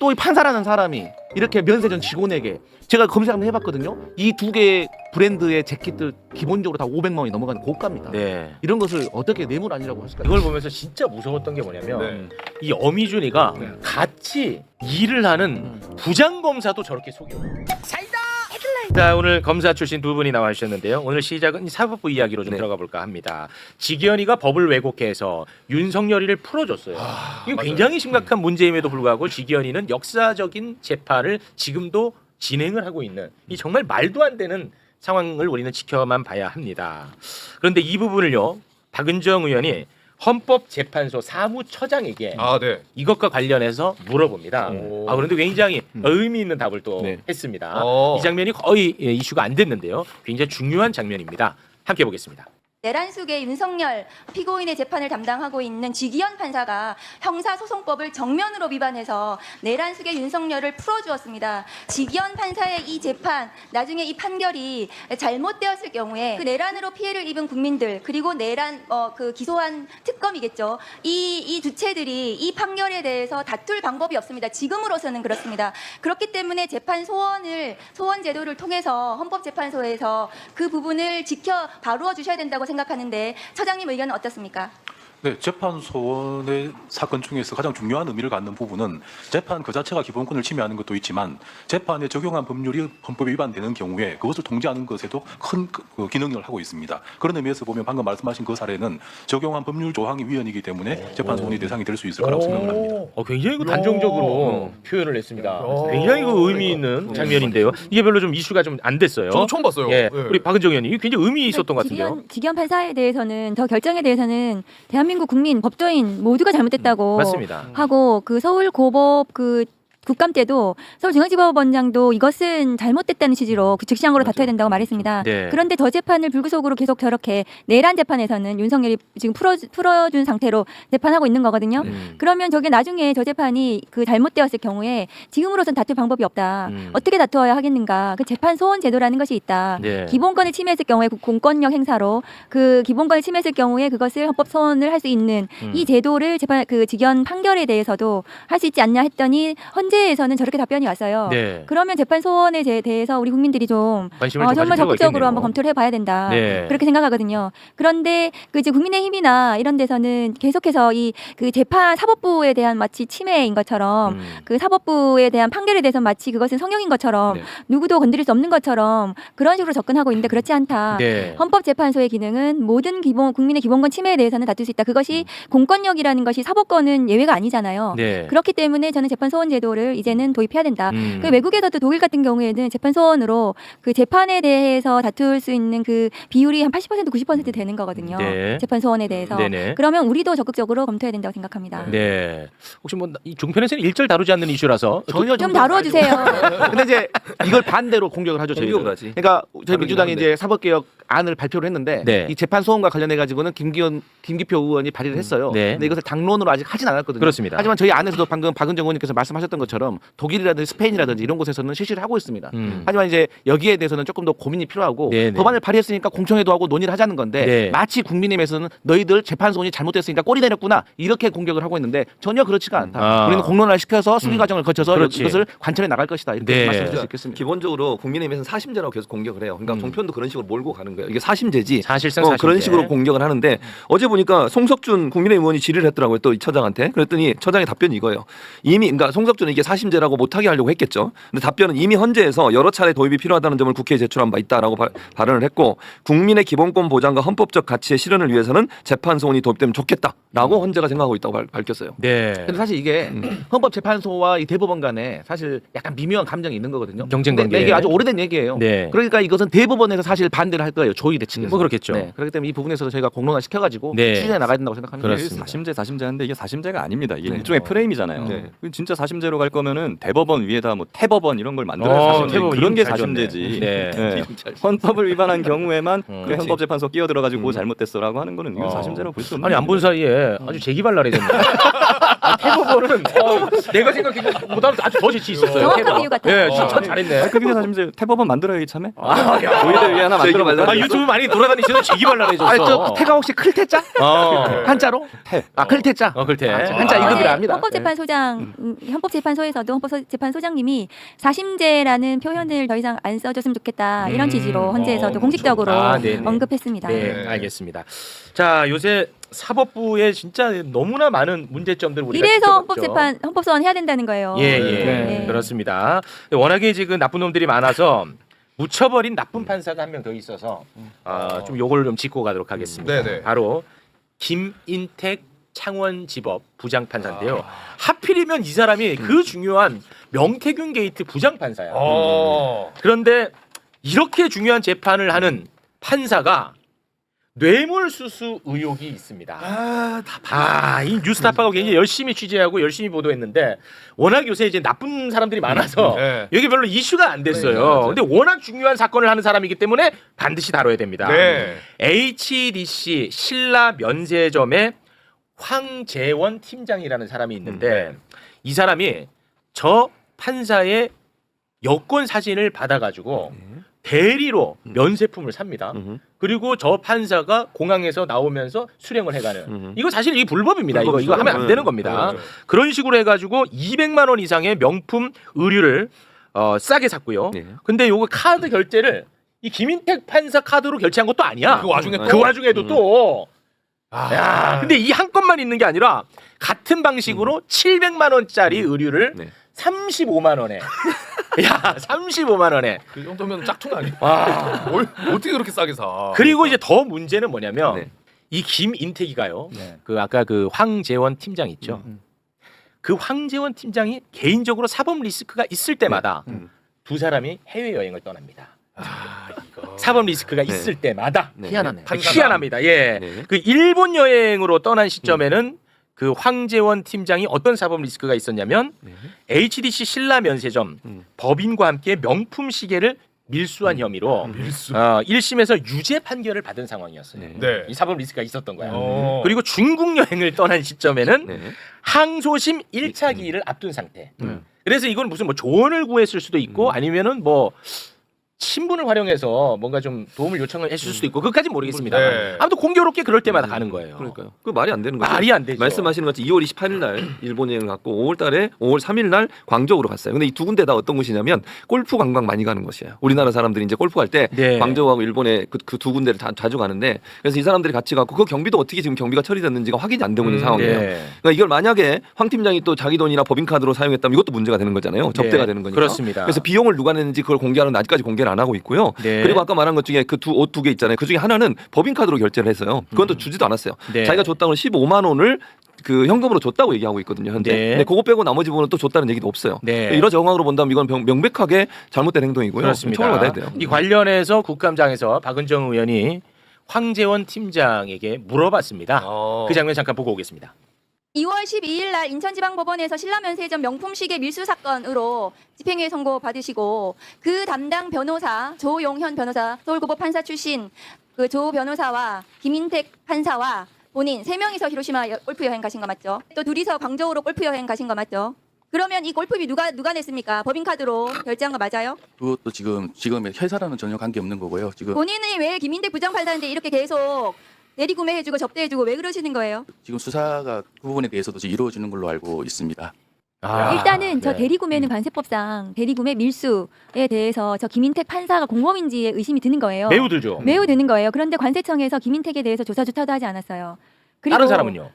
또 이 판사라는 사람이 이렇게 면세점 직원에게 제가 검색 한번 해봤거든요. 이 두 개의 브랜드의 재킷들 기본적으로 다 500만 원이 넘어가는 고가입니다. 네. 이런 것을 어떻게 뇌물 아니라고 하실까요? 이걸 보면서 진짜 무서웠던 게 뭐냐면 이 어미준이가 같이 일을 하는 부장검사도 저렇게 속여요. 자, 오늘 검사 출신 두 분이 나와주셨는데요. 오늘 시작은 사법부 이야기로 좀 들어가 볼까 합니다. 직연이가 법을 왜곡해서 윤석열이를 풀어줬어요. 이거 굉장히 심각한 문제임에도 불구하고 직연이는 역사적인 재판을 지금도 진행을 하고 있는 이 정말 말도 안 되는 상황을 우리는 지켜만 봐야 합니다. 그런데 이 부분을요, 박은정 의원이 헌법재판소 사무처장에게 네. 이것과 관련해서 물어봅니다. 그런데 굉장히 의미 있는 답을 또 네. 했습니다. 이 장면이 거의 이슈가 안 됐는데요. 굉장히 중요한 장면입니다. 함께 보겠습니다. 내란숙의 윤석열 피고인의 재판을 담당하고 있는 지기현 판사가 형사소송법을 정면으로 위반해서 내란숙의 윤석열을 풀어주었습니다. 지기현 판사의 이 재판, 나중에 이 판결이 잘못되었을 경우에 그 내란으로 피해를 입은 국민들, 그리고 내란 그 기소한 특검이겠죠. 이 주체들이 이 판결에 대해서 다툴 방법이 없습니다. 지금으로서는 그렇습니다. 그렇기 때문에 재판 소원 제도를 통해서 헌법재판소에서 그 부분을 지켜 바루어 주셔야 된다고 생각하는데 처장님 의견은 어떻습니까? 네, 재판 소원의 사건 중에서 가장 중요한 의미를 갖는 부분은 재판 그 자체가 기본권을 침해하는 것도 있지만 재판에 적용한 법률이 헌법에 위반되는 경우에 그것을 통제하는 것에도 큰 기능을 하고 있습니다. 그런 의미에서 보면 방금 말씀하신 그 사례는 적용한 법률 조항이 위헌이기 때문에 재판 소원의 대상이 될 수 있을 거라고 생각을 합니다. 굉장히 단정적으로 표현을 했습니다. 굉장히 의미 있는 장면인데요. 이게 별로 좀 이슈가 좀 안 됐어요. 저도 처음 봤어요. 예, 우리 박은정 의원님, 이게 굉장히 의미 있었던 것 같은데요. 직연 판사에 대해서는 저 결정에 대해서는 대한민국 국민 법조인 모두가 잘못됐다고 맞습니다. 하고 그 서울 고법 그 국감 때도 서울중앙지법원장도 이것은 잘못됐다는 취지로 즉시항고로 다퉈야 된다고 말했습니다. 네. 그런데 저 재판을 불구속으로 계속 저렇게 내란 재판에서는 윤석열이 지금 풀어준 상태로 재판하고 있는 거거든요. 그러면 저게 나중에 저 재판이 그 잘못되었을 경우에 지금으로선 다툴 방법이 없다. 어떻게 다투어야 하겠는가. 그 재판 소원 제도라는 것이 있다. 네. 기본권을 침해했을 경우에 공권력 행사로 그 기본권을 침해했을 경우에 그것을 헌법 소원을 할 수 있는 이 제도를 재판 그 직연 판결에 대해서도 할 수 있지 않냐 했더니 헌재에서는 저렇게 답변이 왔어요. 네. 그러면 재판 소원에 대해서 우리 국민들이 좀 관심을 좀 가질 정말 필요가 적극적으로 있겠네요. 한번 검토를 해봐야 된다. 네. 그렇게 생각하거든요. 그런데 그 이제 국민의힘이나 이런 데서는 계속해서 이 그 재판 사법부에 대한 마치 침해인 것처럼 그 사법부에 대한 판결에 대해서 마치 그것은 성역인 것처럼 네. 누구도 건드릴 수 없는 것처럼 그런 식으로 접근하고 있는데 그렇지 않다. 네. 헌법재판소의 기능은 모든 국민의 기본권 침해에 대해서는 다툴 수 있다. 그것이 공권력이라는 것이 사법권은 예외가 아니잖아요. 네. 그렇기 때문에 저는 재판 소원 제도를 이제는 도입해야 된다. 그 외국에서도 독일 같은 경우에는 재판 소원으로 그 재판에 대해서 다툴 수 있는 그 비율이 한 80% 90% 되는 거거든요. 네. 재판 소원에 대해서. 네네. 그러면 우리도 적극적으로 검토해야 된다고 생각합니다. 네. 혹시 뭐 이 종편에서는 일절 다루지 않는 이슈라서 전혀 좀 다루어 주세요. 근데 이제 이걸 반대로 공격을 하죠. 저희는. 공격을 하지. 그러니까 저희 민주당이 이제 사법개혁 안을 발표를 했는데 네. 이 재판 소원과 관련해 가지고는 김기표 의원이 발의를 했어요. 네. 근데 이것을 당론으로 아직 하진 않았거든요. 그렇습니다. 하지만 저희 안에서도 방금 박은정 의원님께서 말씀하셨던 것처럼 독일이라든지 스페인이라든지 이런 곳에서는 실시를 하고 있습니다. 하지만 이제 여기에 대해서는 조금 더 고민이 필요하고 네네. 법안을 발의했으니까 공청회도 하고 논의를 하자는 건데 네. 마치 국민의힘에서는 너희들 재판 소원이 잘못됐으니까 꼬리 내렸구나 이렇게 공격을 하고 있는데 전혀 그렇지가 않다. 우리는 공론화를 시켜서 수기 과정을 거쳐서 그렇지. 이것을 관철해 나갈 것이다 이렇게 네. 말씀드릴 수 있겠습니다. 기본적으로 국민의힘에서는 사심제라고 계속 공격을 해요. 그러니까 종편도 그런 식으로 몰고 가는 거예요. 이게 사심제지. 사실상 그런 사실제. 식으로 공격을 하는데 어제 보니까 송석준 국민의힘 의원이 질의를 했더라고요. 또 이 처장한테. 그랬더니 처장의 답변이 이거예요. 이미 그러니까 송석준은 이게 사심제라고 못하게 하려고 했겠죠. 근데 답변은 이미 헌재에서 여러 차례 도입이 필요하다는 점을 국회에 제출한 바 있다라고 발언을 했고 국민의 기본권 보장과 헌법적 가치의 실현을 위해서는 재판 소원이 도입되면 좋겠다라고 헌재가 생각하고 있다고 밝혔어요. 네. 근데 사실 이게 헌법재판소와 이 대법원 간에 사실 약간 미묘한 감정이 있는 거거든요. 경쟁 근데 관계. 이게 아주 오래된 얘기예요. 네. 그러니까 이것은 대법원에서 사실 반대를 할 거예요. 조의대 측에서. 뭐 그렇겠죠. 네. 그렇기 때문에 이 부분에서 저희가 공론화 시켜가지고 네. 추진해 나가야 된다고 생각합니다. 그렇습니다. 사심제인데 이게 사심제가 아닙니다. 이게 네. 일종의 프레임이잖아요. 네. 진짜 사심제로 갈 거면은 대법원 위에다 뭐 태법원 이런 걸 만들어야 사심제. 태법원 그런 게 이름 잘 줬네. 사심제지. 네. 네. 헌법을 위반한 경우에만 그 그렇지. 헌법재판소 끼어들어가지고 잘못됐어라고 하는 거는 이건 사심제로 볼 수 없는. 아니 안 본 사이에 아주 재기발 나래졌네. 태법원은 내가 생각해도 보다 아주 더 재치 있었어요. 정확한 비유 같아요. 예, 진짜 잘했네. 그게 사심제. 태법원 만들어야 이참에. 야. 조의대 위에 하나 만들어 말라. 유튜브 많이 돌아다니시는 재기발 나래졌어. 아니 저 태가 혹시 클태자? 한자로? 태. 클태자. 글태. 한자 2급이라 합니다. 헌법재판소장 헌법재판소에서도 헌법재판소장님이 4심제라는 표현을 더 이상 안 써줬으면 좋겠다 이런 취지로 헌재에서도 공식적으로 네네. 언급했습니다. 네, 알겠습니다. 자, 요새 사법부에 진짜 너무나 많은 문제점들 우리가 이래서 지켜봤죠. 헌법소원 해야 된다는 거예요. 예, 네. 그렇습니다. 워낙에 지금 나쁜 놈들이 많아서 묻혀버린 나쁜 판사가 한 명 더 있어서 좀 요걸 좀 짚고 가도록 하겠습니다. 네네. 바로 김인택 창원지법 부장판사인데요. 하필이면 이 사람이 그 중요한 명태균 게이트 부장판사야. 그런데 이렇게 중요한 재판을 하는 판사가 뇌물수수 의혹이 있습니다. 이 뉴스타파가 굉장히 열심히 취재하고 열심히 보도했는데 워낙 요새 이제 나쁜 사람들이 많아서 네. 여기 별로 이슈가 안 됐어요. 근데 워낙 중요한 사건을 하는 사람이기 때문에 반드시 다뤄야 됩니다. 네. HDC 신라 면세점의 황재원 팀장이라는 사람이 있는데 이 사람이 저 판사의 여권 사진을 받아가지고 대리로 면세품을 삽니다. 그리고 저 판사가 공항에서 나오면서 수령을 해가는. 이거 사실 이게 불법입니다. 이거 하면 안 되는 겁니다. 그런 식으로 해가지고 200만 원 이상의 명품 의류를 싸게 샀고요. 근데 요거 카드 결제를 이 김인택 판사 카드로 결제한 것도 아니야. 그 와중에 그 와중에도 또. 야, 근데 이 한 건만 있는 게 아니라 같은 방식으로 700만 원짜리 의류를 35만 원에. 야, 35만 원에. 그 정도면 짝퉁 아니야? 와. 어떻게 그렇게 싸게 사? 그리고 이제 더 문제는 뭐냐면 네. 이 김인택이가요. 그 아까 그 황재원 팀장 있죠. 그 황재원 팀장이 개인적으로 사법 리스크가 있을 때마다 두 사람이 해외 여행을 떠납니다. 이거. 사법 리스크가 있을 때마다 희한하네. 희한합니다. 예. 네. 그 일본 여행으로 떠난 시점에는 그 황재원 팀장이 어떤 사법 리스크가 있었냐면 HDC 신라 면세점 법인과 함께 명품 시계를 밀수한 혐의로 밀수. 1심에서 유죄 판결을 받은 상황이었어요. 네. 이 사법 리스크가 있었던 거야. 그리고 그리고 중국 여행을 떠난 시점에는 네. 항소심 1차 기일을 앞둔 상태. 그래서 이건 무슨 뭐 조언을 구했을 수도 있고 아니면은 뭐 신분을 활용해서 뭔가 좀 도움을 요청을 했을 수도 있고 그것까지 모르겠습니다. 네. 아무튼 공교롭게 그럴 때마다 가는 거예요. 그러니까요. 그 말이 안 되는 거죠. 말이 안 되죠. 말씀하시는 것처럼 2월 28일 날 일본 여행을 갔고 5월 달에 5월 3일 날 광저우로 갔어요. 근데 이 두 군데 다 어떤 곳이냐면 골프 관광 많이 가는 곳이에요. 우리나라 사람들이 이제 골프 갈 때 네. 광저우하고 일본에 그 두 군데를 자주 가는데 그래서 이 사람들이 같이 가고 그 경비도 어떻게 지금 경비가 처리됐는지가 확인이 안 되고 있는 상황이에요. 네. 그러니까 이걸 만약에 황 팀장이 또 자기 돈이나 법인카드로 사용했다면 이것도 문제가 되는 거잖아요. 접대가 되는 거니까. 그렇습니다. 그래서 비용을 누가 냈는지 그걸 공개하는 아직까지 공개를 안 하고 있고요. 네. 그리고 아까 말한 것 중에 그 옷 두 개 있잖아요. 그 중에 하나는 법인카드로 결제를 했어요. 그건 또 주지도 않았어요. 네. 자기가 줬다고 15만 원을 그 현금으로 줬다고 얘기하고 있거든요. 현재. 네. 근데 그거 빼고 나머지 부분은 또 줬다는 얘기도 없어요. 네. 이런 정황으로 본다면 이건 명백하게 잘못된 행동이고요. 그렇습니다. 처벌받아야 돼요. 이 관련해서 국감장에서 박은정 의원이 황재원 팀장에게 물어봤습니다. 그 장면 잠깐 보고 오겠습니다. 2월 12일 날 인천지방법원에서 신라면세점 명품시계 밀수 사건으로 집행유예 선고 받으시고 그 담당 변호사 조용현 변호사 서울고법 판사 출신 그 조 변호사와 김인택 판사와 본인 3명이서 히로시마 골프 여행 가신 거 맞죠? 또 둘이서 광저우로 골프 여행 가신 거 맞죠? 그러면 이 골프비 누가 냈습니까? 법인카드로 결제한 거 맞아요? 그것도 지금 회사랑은 전혀 관계 없는 거고요. 지금 본인이 왜 김인택 부장판사인데 이렇게 계속 대리 구매해주고 접대해주고 왜 그러시는 거예요? 지금 수사가 그 부분에 대해서도 지금 이루어지는 걸로 알고 있습니다. 일단은 저 네. 대리구매는 관세법상 대리구매 밀수에 대해서 저 김인택 판사가 공범인지에 의심이 드는 거예요. 매우 들죠. 매우 드는 거예요. 그런데 관세청에서 김인택에 대해서 조사조차도 하지 않았어요. 그리고 다른 사람은요?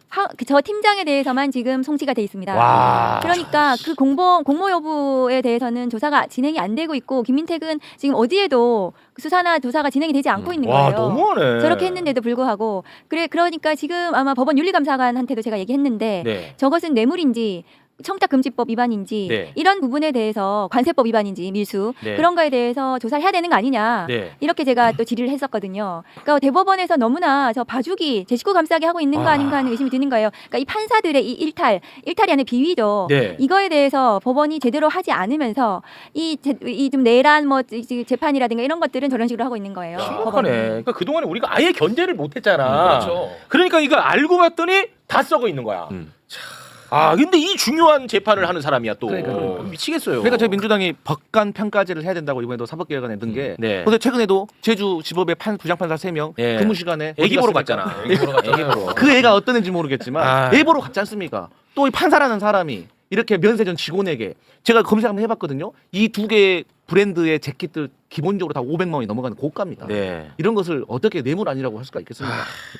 저 팀장에 대해서만 지금 송치가 돼 있습니다. 와. 그러니까 그 공모 여부에 대해서는 조사가 진행이 안 되고 있고 김인택은 지금 어디에도 수사나 조사가 진행이 되지 않고 있는 와, 거예요. 너무하네. 저렇게 했는데도 불구하고 그러니까 지금 아마 법원 윤리감사관한테도 제가 얘기했는데 네. 저것은 뇌물인지 청탁금지법 위반인지 네. 이런 부분에 대해서 관세법 위반인지 밀수 네. 그런 거에 대해서 조사를 해야 되는 거 아니냐 네. 이렇게 제가 또 질의를 했었거든요. 그러니까 대법원에서 너무나 저 봐주기 제 식구 감싸게 하고 있는 거 아닌가 하는 의심이 드는 거예요. 그러니까 이 판사들의 이 일탈이 아니라 비위죠. 네. 이거에 대해서 법원이 제대로 하지 않으면서 이 좀 내란 뭐 재판이라든가 이런 것들은 저런 식으로 하고 있는 거예요. 심각하네. 법원은. 그러니까 그동안에 우리가 아예 견제를 못했잖아. 그렇죠. 그러니까 이거 알고 봤더니 다 썩어 있는 거야. 근데 이 중요한 재판을 하는 사람이야 또. 그러니까요. 미치겠어요. 그러니까 저희 민주당이 법관 평가제를 해야 된다고 이번에도 사법개혁안에 넣은 게 네. 근데 최근에도 제주 지법의 부장판사 3명 네. 근무 시간에 애기 어디 보러 갔습니까? 갔잖아. 애기 보러 갔잖아. 그 애가 어떤 애인지 모르겠지만 아. 애 보러 갔지 않습니까? 또 이 판사라는 사람이 이렇게 면세점 직원에게 제가 검색 한번 해봤거든요. 이 두 개 브랜드의 재킷들 기본적으로 다 500만 원이 넘어가는 고가입니다. 네. 이런 것을 어떻게 뇌물 아니라고 할 수가 있겠습니까?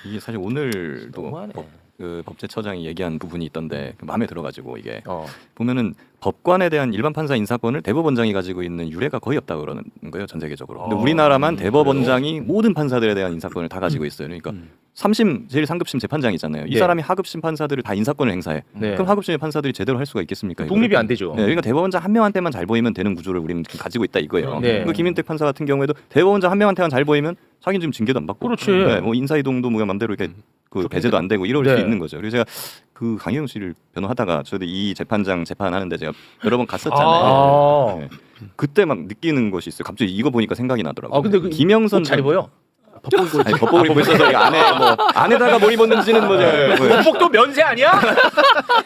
이게 사실 오늘도 너무하네. 그 법제처장이 얘기한 부분이 있던데 마음에 들어가지고 이게 어. 보면은 법관에 대한 일반 판사 인사권을 대법원장이 가지고 있는 유례가 거의 없다고 그러는 거예요, 전 세계적으로. 근데 우리나라만 대법원장이 모든 판사들에 대한 인사권을 다 가지고 있어요. 그러니까 3심 제일 상급심 재판장이잖아요. 이 네. 사람이 하급심 판사들을 다 인사권을 행사해. 네. 그럼 하급심의 판사들이 제대로 할 수가 있겠습니까? 이거를? 독립이 안 되죠. 네, 그러니까 대법원장 한 명한테만 잘 보이면 되는 구조를 우리는 지금 가지고 있다 이거예요. 네. 그 김인택 판사 같은 경우에도 대법원장 한 명한테만 잘 보이면 자기는 지금 징계도 안 받고, 그렇지. 네, 뭐 인사이동도 뭐 맘대로 이렇게 그 배제도 안 되고 이럴 네. 수 있는 거죠. 그래서 제가 그 강혜영 씨를 변호하다가 저도 이 재판장 재판하는데 제가 여러 번 갔었잖아요. 네. 그때 막 느끼는 것이 있어요. 갑자기 이거 보니까 생각이 나더라고요. 아 근데 그 김영선 잘 입어요. 아니, 법복을 입고 있어서 이거 안에다가 뭘 입었는지는 뭐 법복도 면세 아니야?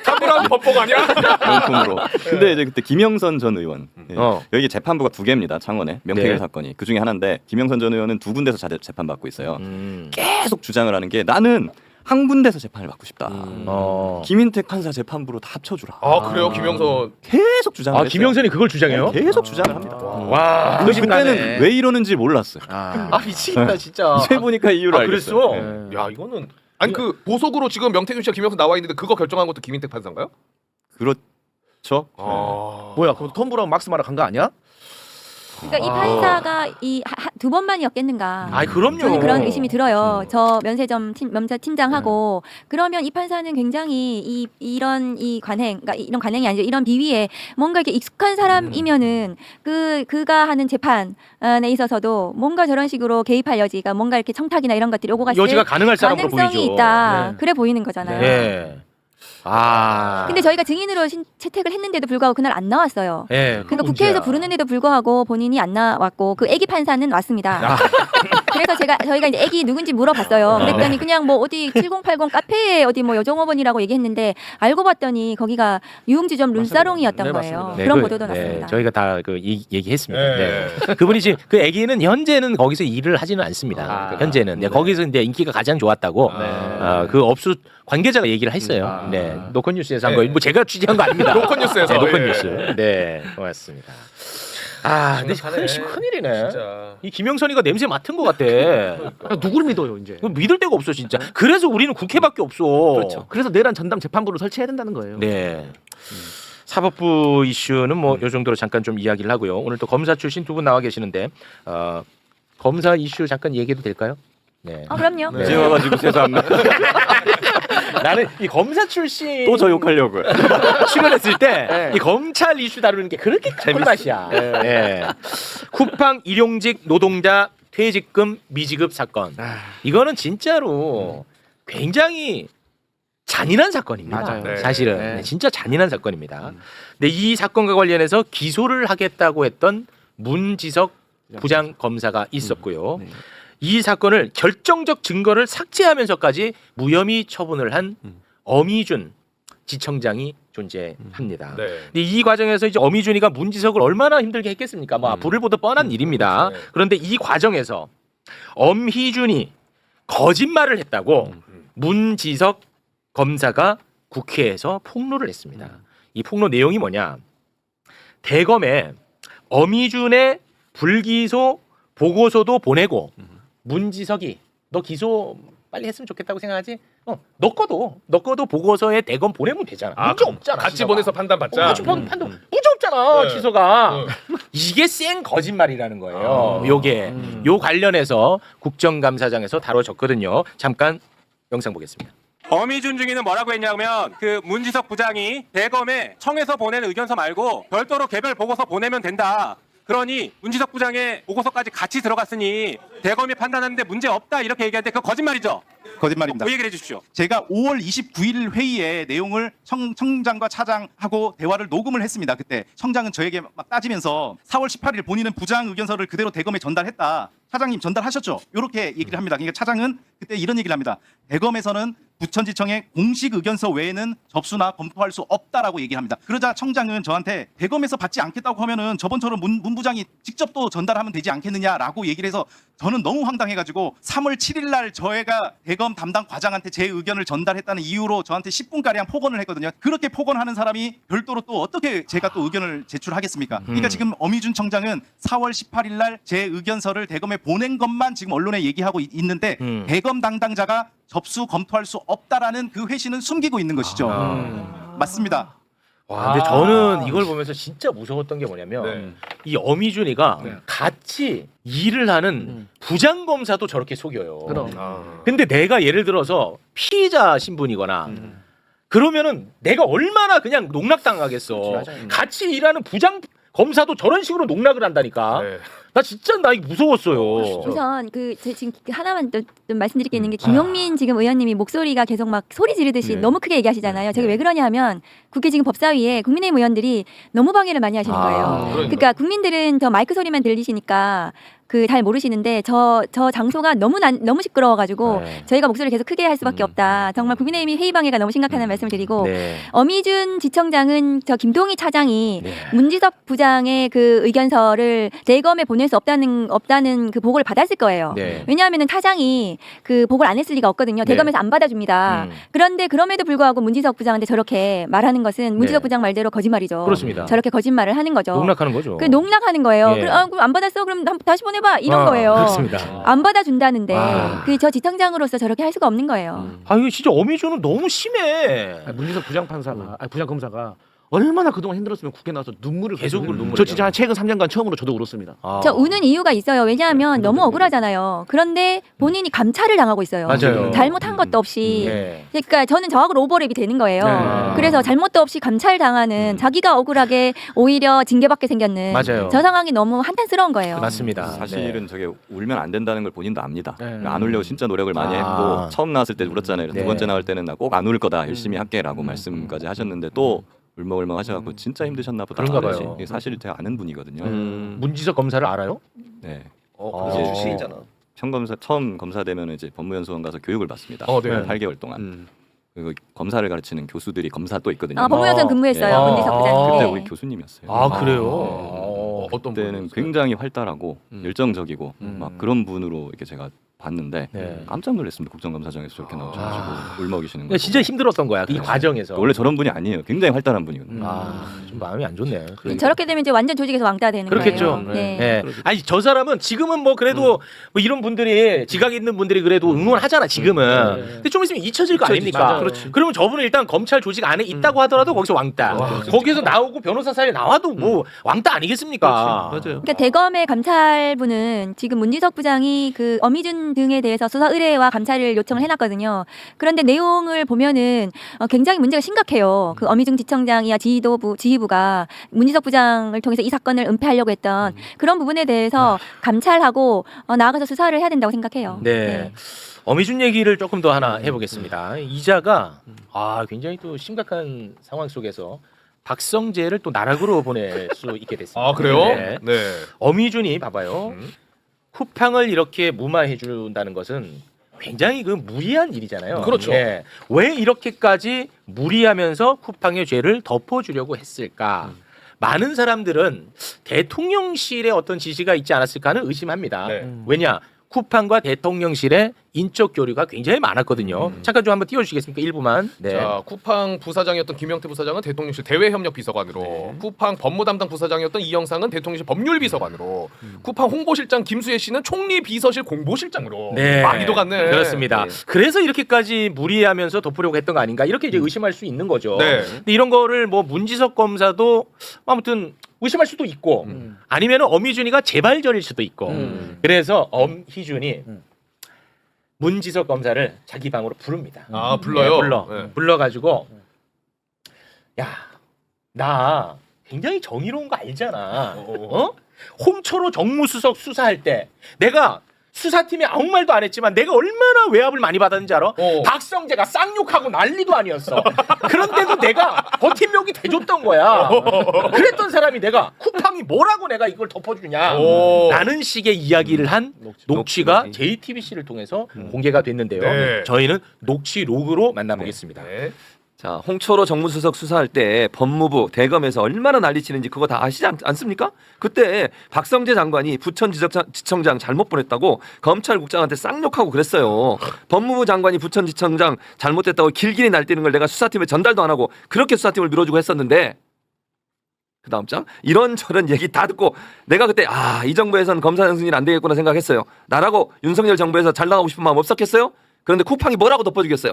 탐불한 법복 아니야? 명품으로. 근데 이제 그때 김영선 전 의원 예. 어. 여기 재판부가 2개입니다. 창원에 명태균 네. 사건이 그 중에 하나인데 김영선 전 의원은 2군데서 재판 받고 있어요. 음. 계속 주장을 하는 게 나는 한 군데서 재판을 받고 싶다. 어. 김인택 판사 재판부로 다 합쳐주라. 아 그래요, 김영선. 계속 주장을 아 했어요. 김영선이 그걸 주장해요? 계속 주장을 합니다. 와. 근데 거짓말이네. 그때는 왜 이러는지 몰랐어요. 아 미치겠다 진짜. 이제 보니까 이유를 아 알겠어요. 그랬어? 예. 야 이거는 아니 그 보석으로 지금 명태균 씨와 김영선 나와 있는데 그거 결정한 것도 김인택 판사인가요? 그렇죠. 아. 뭐야? 그럼 톰 브라운 막스 마라 간 거 아니야? 그러니까 이 판사가 이 두 번만이었겠는가? 아이 그럼요. 저는 그런 의심이 들어요. 저 면세점 면세 팀장하고 그러면 이 판사는 굉장히 이런 관행, 그러니까 이런 관행이 아니죠. 이런 비위에 뭔가 이렇게 익숙한 사람이면은 그가 하는 재판에 있어서도 뭔가 저런 식으로 개입할 여지가 뭔가 이렇게 청탁이나 이런 것들이 오고 갔을 여지가 가능할 사람으로 가능성이 보이죠. 있다. 네. 그래 보이는 거잖아요. 네. 아. 근데 저희가 증인으로 채택을 했는데도 불구하고 그날 안 나왔어요. 예. 그러니까 국회에서 부르는데도 불구하고 본인이 안 나왔고 그 애기 판사는 왔습니다. 그래서 저희가 이제 애기 누군지 물어봤어요. 그랬더니 그냥 뭐 어디 7080 카페에 어디 뭐 여종업원이라고 얘기했는데 알고 봤더니 거기가 유흥주점 룸사롱이었던 네, 거예요. 맞습니다. 그런 그, 보도도 났습니다. 저희가 다 그 얘기했습니다. 네. 네. 그분이 지금 그 애기는 현재는 거기서 일을 하지는 않습니다. 현재는 거기서 이제 인기가 가장 좋았다고 그 업소 관계자가 얘기를 했어요. 네, 노컷뉴스에서 한 네. 거, 뭐 제가 취재한 거 아닙니다. 노컷뉴스에서. 네, 예. 노컷뉴스. 네, 고맙습니다. 아, 근데 심각하네. 큰일이네. 진짜. 이 김영선이가 냄새 맡은 것 같아. 누구를 믿어요 이제? 그거 믿을 데가 없어 진짜. 그래서 우리는 국회밖에 없어. 그렇죠. 그래서 내란 전담 재판부를 설치해야 된다는 거예요. 네. 사법부 이슈는 뭐 요 정도로 잠깐 좀 이야기를 하고요. 오늘 또 검사 출신 두 분 나와 계시는데 검사 이슈 잠깐 얘기해도 될까요? 네. 그럼요. 네. 이제 와가지고 세상 나는 이 검사 출신 또 저 욕하려고요. 출연했을 때 이 검찰 이슈 다루는 게 그렇게 꿀맛이야. 네. 쿠팡 일용직 노동자 퇴직금 미지급 사건. 이거는 진짜로 굉장히 잔인한 사건입니다. 맞아요. 네. 사실은 네. 진짜 잔인한 사건입니다. 근데 이 사건과 관련해서 기소를 하겠다고 했던 문지석 부장 검사가 있었고요. 네. 이 사건을 결정적 증거를 삭제하면서까지 무혐의 처분을 한 어미준 지청장이 존재합니다. 네. 근데 이 과정에서 이제 어미준이가 문지석을 얼마나 힘들게 했겠습니까? 뭐 불을 보듯 뻔한 일입니다. 그렇죠. 그런데 이 과정에서 엄희준이 거짓말을 했다고 문지석 검사가 국회에서 폭로를 했습니다. 이 폭로 내용이 뭐냐? 대검에 엄희준의 불기소 보고서도 보내고 문지석이 너 기소 빨리 했으면 좋겠다고 생각하지? 너 거도 보고서에 대검 보내면 되잖아. 문제 없잖아. 같이 지서가. 보내서 판단 받자. 같이 판단 문제 없잖아. 네. 지서가 이게 센 거짓말이라는 거예요. 요게 요 관련해서 국정감사장에서 다뤄졌거든요. 잠깐 영상 보겠습니다. 어미준 중위는 뭐라고 했냐면 그 문지석 부장이 대검에 청에서 보낸 의견서 말고 별도로 개별 보고서 보내면 된다. 그러니 문지석 부장의 보고서까지 같이 들어갔으니 대검이 판단하는데 문제 없다 이렇게 얘기하는데 그거 거짓말이죠? 거짓말입니다. 그 얘기를 해주십시오. 제가 5월 29일 회의에 내용을 청장과 차장하고 대화를 녹음을 했습니다. 그때 청장은 저에게 막 따지면서 4월 18일 본인은 부장 의견서를 그대로 대검에 전달했다. 차장님 전달하셨죠? 이렇게 얘기를 합니다. 그러니까 차장은 그때 이런 얘기를 합니다. 대검에서는 부천지청의 공식 의견서 외에는 접수나 검토할 수 없다라고 얘기를 합니다. 그러자 청장은 저한테 대검에서 받지 않겠다고 하면은 저번처럼 문 부장이 직접 또 전달하면 되지 않겠느냐라고 얘기를 해서 저는 너무 황당해가지고 3월 7일 날 저희가 대검 담당 과장한테 제 의견을 전달했다는 이유로 저한테 10분가량 폭언을 했거든요. 그렇게 폭언하는 사람이 별도로 또 어떻게 제가 또 의견을 제출하겠습니까? 그러니까 지금 어미준 청장은 4월 18일 날 제 의견서를 대검에 보낸 것만 지금 언론에 얘기하고 있는데 대검 담당자가 접수 검토할 수 없다라는 그 회신은 숨기고 있는 것이죠. 맞습니다. 와, 근데 저는 이걸 보면서 진짜 무서웠던 게 뭐냐면 이 어미준이가 같이 일을 하는 부장검사도 저렇게 속여요. 근데 내가 예를 들어서 피의자 신분이거나 그러면은 내가 얼마나 그냥 농락당하겠어. 같이 일하는 부장 검사도 저런 식으로 농락을 한다니까. 나 진짜 나 이거 무서웠어요. 우선 지금 하나만 또 말씀드릴 게 있는 게 김용민 지금 의원님이 목소리가 계속 막 소리 지르듯이 너무 크게 얘기하시잖아요. 제가 왜 그러냐 하면 국회 지금 법사위에 국민의힘 의원들이 너무 방해를 많이 하시는 거예요. 그러니까 국민들은 저 마이크 소리만 들리시니까 잘 모르시는데 저 장소가 너무 시끄러워가지고 저희가 목소리를 계속 크게 할 수밖에 없다. 정말 국민의힘이 회의 방해가 너무 심각하다는 말씀을 드리고 어미준 지청장은 저 김동희 차장이 문지석 부장의 그 의견서를 대검에 보낼 수 없다는 그 보고를 받았을 거예요. 왜냐하면은 차장이 그 보고를 안 했을 리가 없거든요. 대검에서 안 받아줍니다. 그런데 그럼에도 불구하고 문지석 부장한테 저렇게 말하는 것은 문지석 부장 말대로 거짓말이죠. 그렇습니다. 저렇게 거짓말을 하는 거죠. 농락하는 거죠. 그 농락하는 거예요. 그럼 안 받았어? 그럼 다시 보내봐 이런 거예요. 그렇습니다. 안 받아준다는데 그 저 지청장으로서 저렇게 할 수가 없는 거예요. 아 이거 진짜 어미준은 너무 심해. 문지석 부장판사가 부장검사가 얼마나 그동안 힘들었으면 국회 나와서 눈물을 계속 눈물을 저 진짜 한 최근 3년간 처음으로 저도 울었습니다. 저 우는 이유가 있어요. 왜냐하면 너무 억울하잖아요. 그런데 본인이 감찰을 당하고 있어요. 맞아요. 잘못한 것도 없이. 그러니까 저는 저하고 오버랩이 되는 거예요. 그래서 잘못도 없이 감찰당하는 자기가 억울하게 오히려 징계받게 생겼는 맞아요. 저 상황이 너무 한탄스러운 거예요. 맞습니다. 사실은 저게 울면 안 된다는 걸 본인도 압니다. 안 울려고 진짜 노력을 많이 했고 처음 나왔을 때 울었잖아요. 두 번째 나올 때는 나 꼭 안 울 거다 열심히 할게라고 말씀까지 하셨는데 또 울먹울먹 하셔갖고 진짜 힘드셨나 보다. 그런가 봐요. 이게 사실 제가 아는 분이거든요. 문지석 검사를 알아요? 네. 그래서 출신이잖아. 처음 검사되면 이제 법무연수원 가서 교육을 받습니다. 네. 8개월 동안. 그리고 검사를 가르치는 교수들이 검사 또 있거든요. 법무연수원 근무했어요. 문지석 부장. 그때 네. 우리 교수님이었어요. 아 그래요? 어떤 그때는 굉장히 활달하고 열정적이고 막 그런 분으로 이렇게 제가 봤는데 깜짝 놀랐습니다. 국정감사장에서 저렇게 나오셔가지고 울먹이시는 거. 진짜 힘들었던 거야 이 과정에서. 원래 저런 분이 아니에요. 굉장히 활달한 분이거든요. 좀 마음이 안 좋네. 저렇게 되면 이제 완전 조직에서 왕따 되는 그렇겠죠. 거예요. 네. 네. 아니 저 사람은 지금은 뭐 그래도 뭐 이런 분들이 지각 있는 분들이 그래도 응원하잖아 지금은. 근데 좀 있으면 잊혀질 거 아닙니까? 그러면 저분은 일단 검찰 조직 안에 있다고 하더라도 거기서 왕따. 거기서 나오고 변호사 사이에 나와도 뭐 왕따 아니겠습니까? 맞아요. 그러니까 대검의 감찰부는 지금 문지석 부장이 그 어미준 등에 대해서 수사 의뢰와 감찰을 요청을 해놨거든요. 그런데 내용을 보면은 굉장히 문제가 심각해요. 그 어미준 지청장이야 지휘부가 문지석 부장을 통해서 이 사건을 은폐하려고 했던 그런 부분에 대해서 감찰하고 나아가서 수사를 해야 된다고 생각해요. 네. 어미준 얘기를 조금 더 하나 해보겠습니다. 이자가 굉장히 또 심각한 상황 속에서 박성재를 또 나락으로 보낼 수 있게 됐습니다. 아 그래요? 네. 네. 어미준이 봐봐요. 쿠팡을 이렇게 무마해 준다는 것은 굉장히 그 무리한 일이잖아요. 그렇죠. 네. 왜 이렇게까지 무리하면서 쿠팡의 죄를 덮어주려고 했을까? 많은 사람들은 대통령실의 어떤 지시가 있지 않았을까 하는 의심합니다. 왜냐? 쿠팡과 대통령실의 인적 교류가 굉장히 많았거든요. 잠깐 좀 한번 띄워주시겠습니까? 1부만. 네. 자, 쿠팡 부사장이었던 김영태 부사장은 대통령실 대외협력비서관으로, 쿠팡 법무담당 부사장이었던 이영상은 대통령실 법률비서관으로, 쿠팡 홍보실장 김수혜 씨는 총리비서실 공보실장으로 많이 이동갔네. 그렇습니다. 그래서 이렇게까지 무리하면서 덮으려고 했던 거 아닌가 이렇게 이제 의심할 수 있는 거죠. 근데 이런 거를 뭐 문지석 검사도 아무튼 의심할 수도 있고 아니면 어미준이가 재발절일 수도 있고 그래서 엄희준이 문지석 검사를 자기 방으로 부릅니다. 아 불러요? 네, 불러가지고 야 나 굉장히 정의로운 거 알잖아. 홍철호 정무수석 수사할 때 내가 수사팀에 아무 말도 안 했지만 내가 얼마나 외압을 많이 받았는지 알아? 박성재가 쌍욕하고 난리도 아니었어. 그런데도 내가 버팀목이 돼줬던 거야. 그랬던 사람이 내가 쿠팡이 뭐라고 내가 이걸 덮어주냐 라는 식의 이야기를 한 녹취가 JTBC를 통해서 공개가 됐는데요. 저희는 녹취록으로 만나보겠습니다. 자, 홍철호 정무수석 수사할 때 법무부 대검에서 얼마나 난리치는지 그거 다 아시지 않습니까? 그때 박성재 장관이 부천지청장 잘못 보냈다고 검찰국장한테 쌍욕하고 그랬어요. 법무부 장관이 부천지청장 잘못됐다고 길길이 날뛰는 걸 내가 수사팀에 전달도 안 하고 그렇게 수사팀을 밀어주고 했었는데 그 다음 장 이런저런 얘기 다 듣고 내가 그때 이 정부에서는 검사장 승진 안 되겠구나 생각했어요. 나라고 윤석열 정부에서 잘 나가고 싶은 마음 없었겠어요? 그런데 쿠팡이 뭐라고 덮어주겠어요?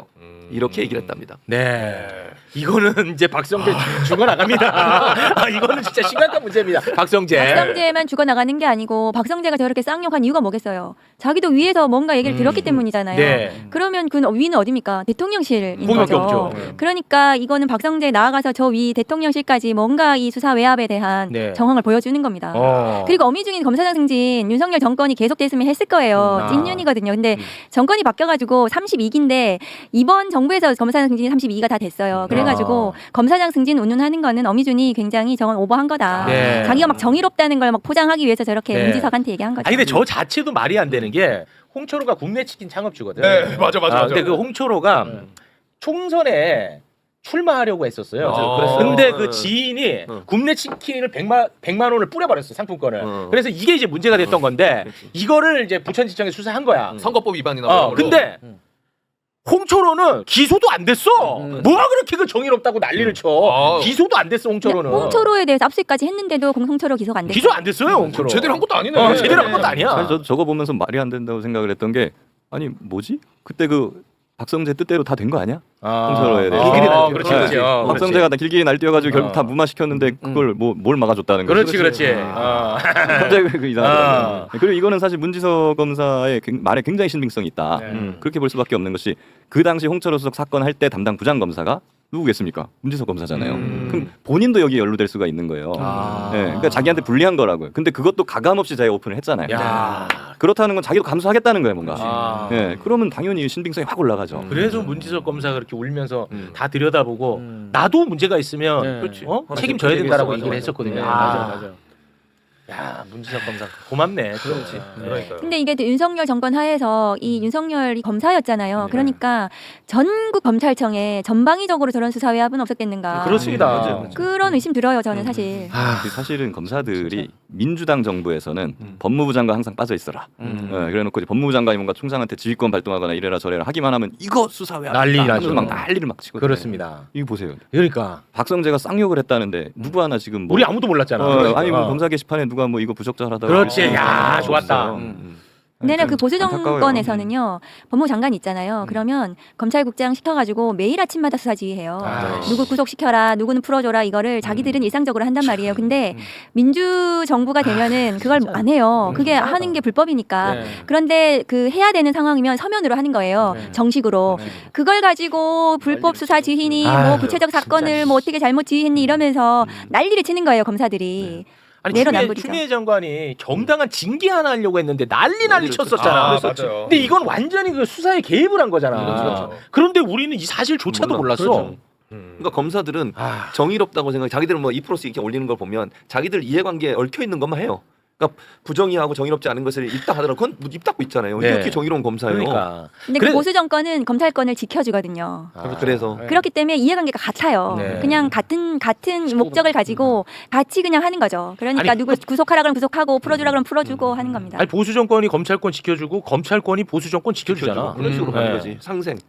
이렇게 얘기를 했답니다. 네. 이거는 이제 박성재 죽어 나갑니다. 이거는 진짜 심각한 문제입니다. 박성재. 박성재만 죽어 나가는 게 아니고 박성재가 저렇게 쌍욕한 이유가 뭐겠어요? 자기도 위에서 뭔가 얘기를 들었기 때문이잖아요. 네. 그러면 그 위는 어디입니까? 대통령실인 거기밖에 거죠. 없죠. 그러니까 이거는 박성재 나아가서 저 위 대통령실까지 뭔가 이 수사 외압에 대한 네. 정황을 보여주는 겁니다. 어. 그리고 어미중인 검사장 승진 윤석열 정권이 계속됐으면 했을 거예요. 찐윤이거든요. 근데 정권이 바뀌어가지고 32기인데 이번 정부에서 검사장 승진이 32기가 다 됐어요. 그래가지고 검사장 승진 운운하는 거는 어미준이 굉장히 정원 오버한 거다. 네. 자기가 막 정의롭다는 걸 막 포장하기 위해서 저렇게 네. 문지석한테 얘기한 거죠. 아니 근데 저 자체도 말이 안 되는 게 홍철호가 국내 치킨 창업주거든. 네, 맞아. 근데 그 홍철호가 총선에 출마하려고 했었어요. 그랬어요. 근데 그 지인이 국내 치킨을 100만 원을 뿌려버렸어 상품권을. 그래서 이게 이제 문제가 됐던 건데 이거를 이제 부천지청에 수사한 거야. 선거법 위반이나 근데 홍철호는 기소도 안 됐어. 뭐가 그렇게 그 정의롭다고 난리를 쳐. 기소도 안 됐어 홍철호는. 홍철호에 대해서 압수까지 했는데도 홍철호 기소가 안 됐어요. 기소 안 됐어요 홍철호. 제대로 한 것도 아니네. 제대로 한 것도 아니야. 사실 저도 저거 보면서 말이 안 된다고 생각을 했던 게 아니 뭐지? 그때 그 박성재 뜻대로 다 된 거 아니야? 홍철호에 대해서. 길길이 날뛰어. 그렇지, 그렇지. 그렇지. 박성재가 다 길길이 날뛰어가지고 결국 다 무마시켰는데 그걸 뭘 막아줬다는 거지. 그렇지. 갑자기 그 이상하더라고요. 그리고 이거는 사실 문지석 검사의 말에 굉장히 신빙성이 있다. 그렇게 볼 수밖에 없는 것이 그 당시 홍철호 수석 사건 할 때 담당 부장검사가 누구겠습니까? 문지석 검사잖아요. 그럼 본인도 여기 연루될 수가 있는 거예요. 네, 그러니까 자기한테 불리한 거라고요. 근데 그것도 가감없이 자기가 오픈을 했잖아요. 야. 그렇다는 건 자기도 감수하겠다는 거예요, 뭔가. 네, 그러면 당연히 신빙성이 확 올라가죠. 그래서 문지석 검사가 그렇게 울면서 다 들여다보고 나도 문제가 있으면 책임져야 된다라고 얘기를 했었거든요. 맞아. 야 문지석 검사 고맙네. 그렇지. 그러니까요. 근데 이게 윤석열 정권 하에서 이 윤석열이 검사였잖아요. 그러니까 전국 검찰청에 전방위적으로 저런 수사 외압은 없었겠는가. 그렇습니다. 그런 의심 들어요, 저는 사실. 사실은 검사들이 민주당 정부에서는 법무부 장관 항상 빠져 있어라. 그래놓고 이제 법무부 장관이 뭔가 총장한테 지휘권 발동하거나 이래라 저래라 하기만 하면 이거 수사 외압 난리 나죠. 막 난리를 막 치거든요. 그렇습니다. 이거 보세요. 그러니까 박성재가 쌍욕을 했다는데 누구 하나 지금 뭐 우리 아무도 몰랐잖아. 아니 뭐 검사 게시판에 누가 뭐 이거 부적절하다. 그렇지. 야 좋았다. 근데 그 보수 안타까워요. 정권에서는요 법무부 장관이 있잖아요. 그러면 검찰국장 시켜가지고 매일 아침마다 수사 지휘해요. 누구 구속시켜라, 누구는 풀어줘라 이거를 자기들은 일상적으로 한단 말이에요. 근데 민주 정부가 되면은 그걸 안 해요. 그게 하는 게 불법이니까. 그런데 그 해야 되는 상황이면 서면으로 하는 거예요. 정식으로. 그걸 가지고 불법 수사 지휘니 뭐 구체적 사건을 뭐 어떻게 잘못 지휘했니 이러면서 난리를 치는 거예요 검사들이. 아니 내로남불이죠. 추미애 장관이 정당한 징계 하나 하려고 했는데 난리 쳤었잖아. 맞아요. 근데 이건 완전히 그 수사에 개입을 한 거잖아. 그렇죠. 그런데 우리는 이 사실조차도 몰랐어. 그렇죠. 그러니까 검사들은 정의롭다고 생각. 자기들은 뭐 2% 이렇게 올리는 걸 보면 자기들 이해관계에 얽혀 있는 것만 해요. 그러니까 부정의하고 정의롭지 않은 것을 입당하더라도 그건 입 닫고 있잖아요. 네. 이렇게 정의로운 검사예요. 그러니까. 근데 그 보수 정권은 검찰권을 지켜주거든요. 그래서 그렇기 때문에 이해관계가 같아요. 네. 그냥 같은 목적을 가지고 같이 그냥 하는 거죠. 그러니까 누구 구속하라 그러면 구속하고 풀어주라 그러면 풀어주고 하는 겁니다. 아니 보수 정권이 검찰권 지켜주고 검찰권이 보수 정권 지켜주잖아. 그런 식으로 가는 네. 거지. 상생.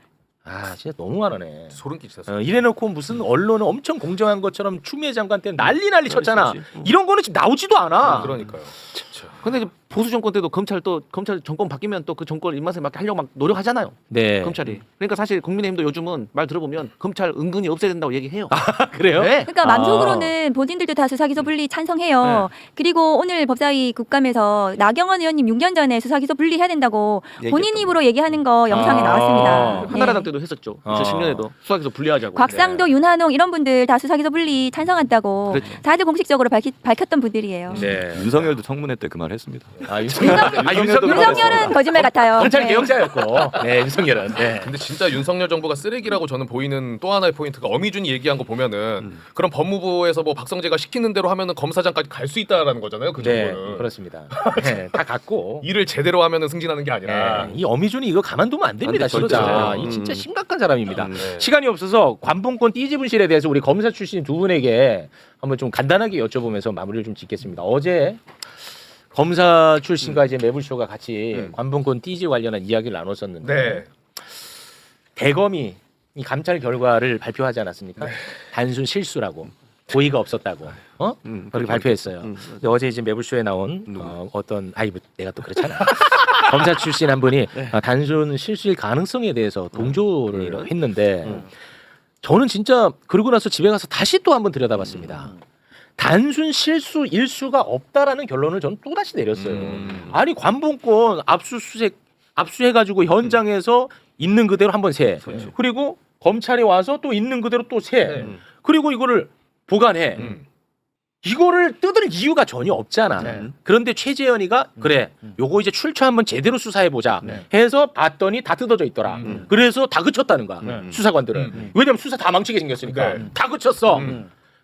진짜 너무하네. 소름 끼쳤어. 이래놓고 무슨 언론은 엄청 공정한 것처럼 추미애 장관 때는 난리 쳤잖아. 그렇지. 이런 거는 지금 나오지도 않아. 그러니까요. 근데 이제 보수 정권 때도 검찰 정권 바뀌면 또 그 정권 입맛에 맞게 하려고 막 노력하잖아요. 네. 검찰이. 그러니까 사실 국민의힘도 요즘은 말 들어보면 검찰 은근히 없애야 된다고 얘기해요. 그래요? 네. 그러니까 마음속으로는 본인들도 다 수사기소 분리 찬성해요. 그리고 오늘 법사위 국감에서 나경원 의원님 6년 전에 수사기소 분리해야 된다고 본인 입으로 얘기하는 거 영상에 나왔습니다. 한나라당 네. 때도 했었죠. 2010년에도 수사기소 분리하자고. 곽상도, 윤한홍 이런 분들 다 수사기소 분리 찬성한다고 그렇죠. 다들 공식적으로 밝혔던 분들이에요. 네. 윤석열도 청문회 때 때 그 말을 했습니다. 아 윤석열은 거짓말 같아요. 검찰 네. 개혁자였고, 네 윤석열은. 네. 근데 진짜 윤석열 정부가 쓰레기라고 저는 보이는 또 하나의 포인트가 어미준이 얘기한 거 보면은 그럼 법무부에서 뭐 박성재가 시키는 대로 하면은 검사장까지 갈 수 있다라는 거잖아요. 그 네, 정도는. 그렇습니다. 네, 다 갖고. 일을 제대로 하면은 승진하는 게 아니라. 네, 이 어미준이 이거 가만두면 안 됩니다. 안 돼, 진짜. 절대로. 이 진짜 심각한 사람입니다. 네. 시간이 없어서 관봉권 띠지분실에 대해서 우리 검사 출신 두 분에게 한번 좀 간단하게 여쭤보면서 마무리를 좀 짓겠습니다. 어제 검사 출신과 이제 매불쇼가 같이 관봉권 띠지 관련한 이야기를 나눴었는데 네. 대검이 이 감찰 결과를 발표하지 않았습니까? 단순 실수라고. 고의가 없었다고. 그렇게 발표했어요. 근데 어제 이제 매불쇼에 나온 어떤 내가 또 그렇잖아. 검사 출신 한 분이 단순 실수일 가능성에 대해서 동조를 했는데 저는 진짜 그러고 나서 집에 가서 다시 또 한번 들여다봤습니다. 단순 실수 일수가 없다라는 결론을 저는 또 다시 내렸어요. 아니 관봉권 압수해가지고 현장에서 있는 그대로 한번 세. 그리고 검찰에 와서 또 있는 그대로 또 세. 그리고 이거를 보관해. 이거를 뜯을 이유가 전혀 없잖아. 그런데 최재현이가 그래 요거 이제 출처 한번 제대로 수사해보자 해서 봤더니 다 뜯어져 있더라. 그래서 다 그쳤다는 거야. 수사관들은. 왜냐면 수사 다 망치게 생겼으니까. 다 그쳤어.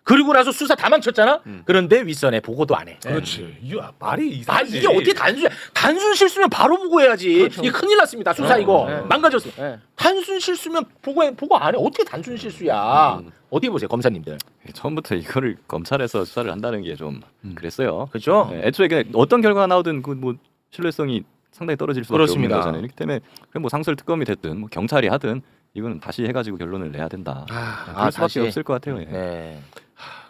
그리고 나서 수사 다 망쳤잖아. 그런데 윗선에 보고도 안 해. 그렇지. 이 말이 이상하지. 이게 어떻게 단순 실수면 바로 보고해야지. 그렇죠. 이게 큰일 났습니다. 수사 이거 망가졌어. 네. 단순 실수면 보고 안 해. 어떻게 단순 실수야? 어디 보세요, 검사님들. 처음부터 이거를 검찰에서 수사를 한다는 게 좀 그랬어요. 그렇죠? 네, 애초에 그냥 어떤 결과가 나오든 그 뭐 신뢰성이 상당히 떨어질 수밖에 그렇습니다. 없는 거잖아요. 그렇기 때문에 그냥 뭐 상설 특검이 됐든 뭐 경찰이 하든 이거는 다시 해가지고 결론을 내야 된다. 그럴 수밖에 다시. 없을 것 같아요. 예. 네.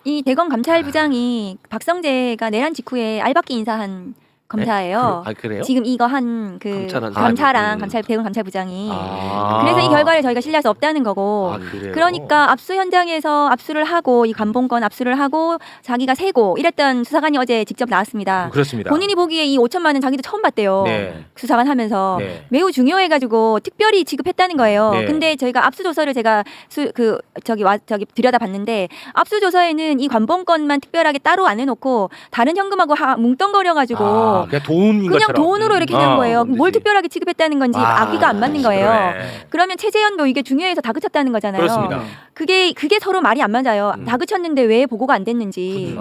이 대검 감찰부장이 박성재가 내란 직후에 알박기 인사한 검사예요. 그래요? 지금 이거 한 그 감찰한 감찰한 사람이. 대검 감찰부장이. 아. 그래서 이 결과를 저희가 신뢰할 수 없다는 거고. 그래요? 그러니까 압수 현장에서 압수를 하고 이 관봉권 압수를 하고 자기가 세고 이랬던 수사관이 어제 직접 나왔습니다. 그렇습니다. 본인이 보기에 이 5천만 원 자기도 처음 봤대요. 네. 수사관 하면서 네. 매우 중요해가지고 특별히 지급했다는 거예요. 네. 근데 저희가 압수조서를 제가 저기 들여다봤는데 압수조서에는 이 관봉권만 특별하게 따로 안 해놓고 다른 현금하고 뭉뚱거려가지고 그냥 돈인 그냥 것처럼. 돈으로 이렇게 한 거예요. 뭘 특별하게 취급했다는 건지 악의가 안 맞는 거예요. 그래. 그러면 최재현도 이게 중요해서 다그쳤다는 거잖아요. 그렇습니다. 그게 서로 말이 안 맞아요. 다그쳤는데 왜 보고가 안 됐는지.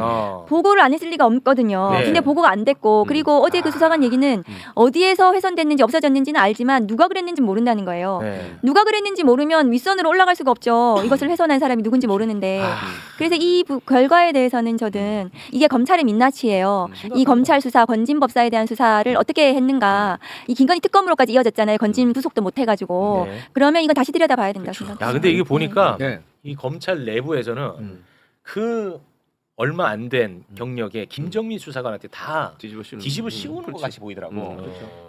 보고를 안 했을 리가 없거든요. 네. 근데 보고가 안 됐고 그리고 어제 그 수사관 얘기는 어디에서 훼손됐는지 없어졌는지는 알지만 누가 그랬는지 모른다는 거예요. 네. 누가 그랬는지 모르면 윗선으로 올라갈 수가 없죠. 이것을 훼손한 사람이 누군지 모르는데. 그래서 이 결과에 대해서는 저는 이게 검찰의 민낯이에요. 이 검찰 수사, 건진 법사에 대한 수사를 어떻게 했는가. 이 김건희 특검으로까지 이어졌잖아요. 건진 구속도 못 해가지고. 네. 그러면 이거 다시 들여다봐야 된다 생각해요. 야, 근데 이게 보니까 네. 이 검찰 내부에서는 그 얼마 안 된 경력에 김정민 수사관한테 다 뒤집어 씌우는 것 같이 보이더라고.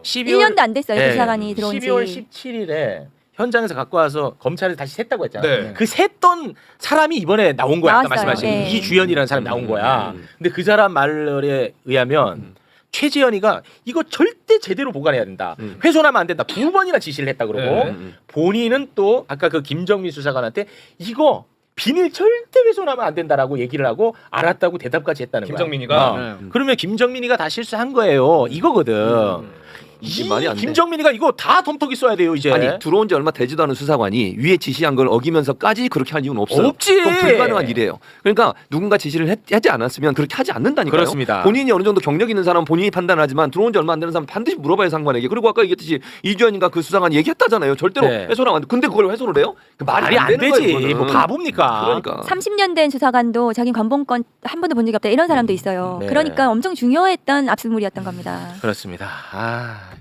1년도 안 됐어요. 그 수사관이 들어온 지. 12월 17일에 현장에서 갖고 와서 검찰에 다시 샜다고 했잖아. 네. 그 샜던 사람이 이번에 나온 거야. 아까 나왔어요. 말씀하신 네. 이주연이라는 사람이 나온 거야. 근데 그 사람 말에 의하면 최지연이가 이거 절대 제대로 보관해야 된다. 훼손하면 안 된다. 2번이나 지시를 했다 그러고 본인은 또 아까 그 김정민 수사관한테 이거 비닐 절대 훼손하면 안 된다라고 얘기를 하고 알았다고 대답까지 했다는 거야. 김정민이가? 그러면 김정민이가 다 실수한 거예요. 이거거든. 이게 말이 안 돼. 김정민이가 이거 다 덤터기 써야 돼요 이제. 아니 들어온 지 얼마 되지도 않은 수사관이 위에 지시한 걸 어기면서까지 그렇게 할 이유는 없어요. 없지. 그건 불가능한 일이에요. 그러니까 누군가 지시를 하지 않았으면 그렇게 하지 않는다니까요. 그렇습니다. 본인이 어느 정도 경력 있는 사람은 본인이 판단하지만 들어온 지 얼마 안 되는 사람 반드시 물어봐야 상관에게. 그리고 아까 얘기했듯이 이주연인가 그 수사관이 얘기했다잖아요. 절대로 네. 훼손하면 안 돼. 근데 그걸 훼손을 해요? 그 말이 안 되는 되지. 거예요, 뭐 바보입니까? 그러니까. 30년 된 수사관도 자기 관봉권 한 번도 본 적이 없다 이런 사람도 있어요. 네. 그러니까 엄청 중요했던 압수물이었던 겁니다. 그렇습니다.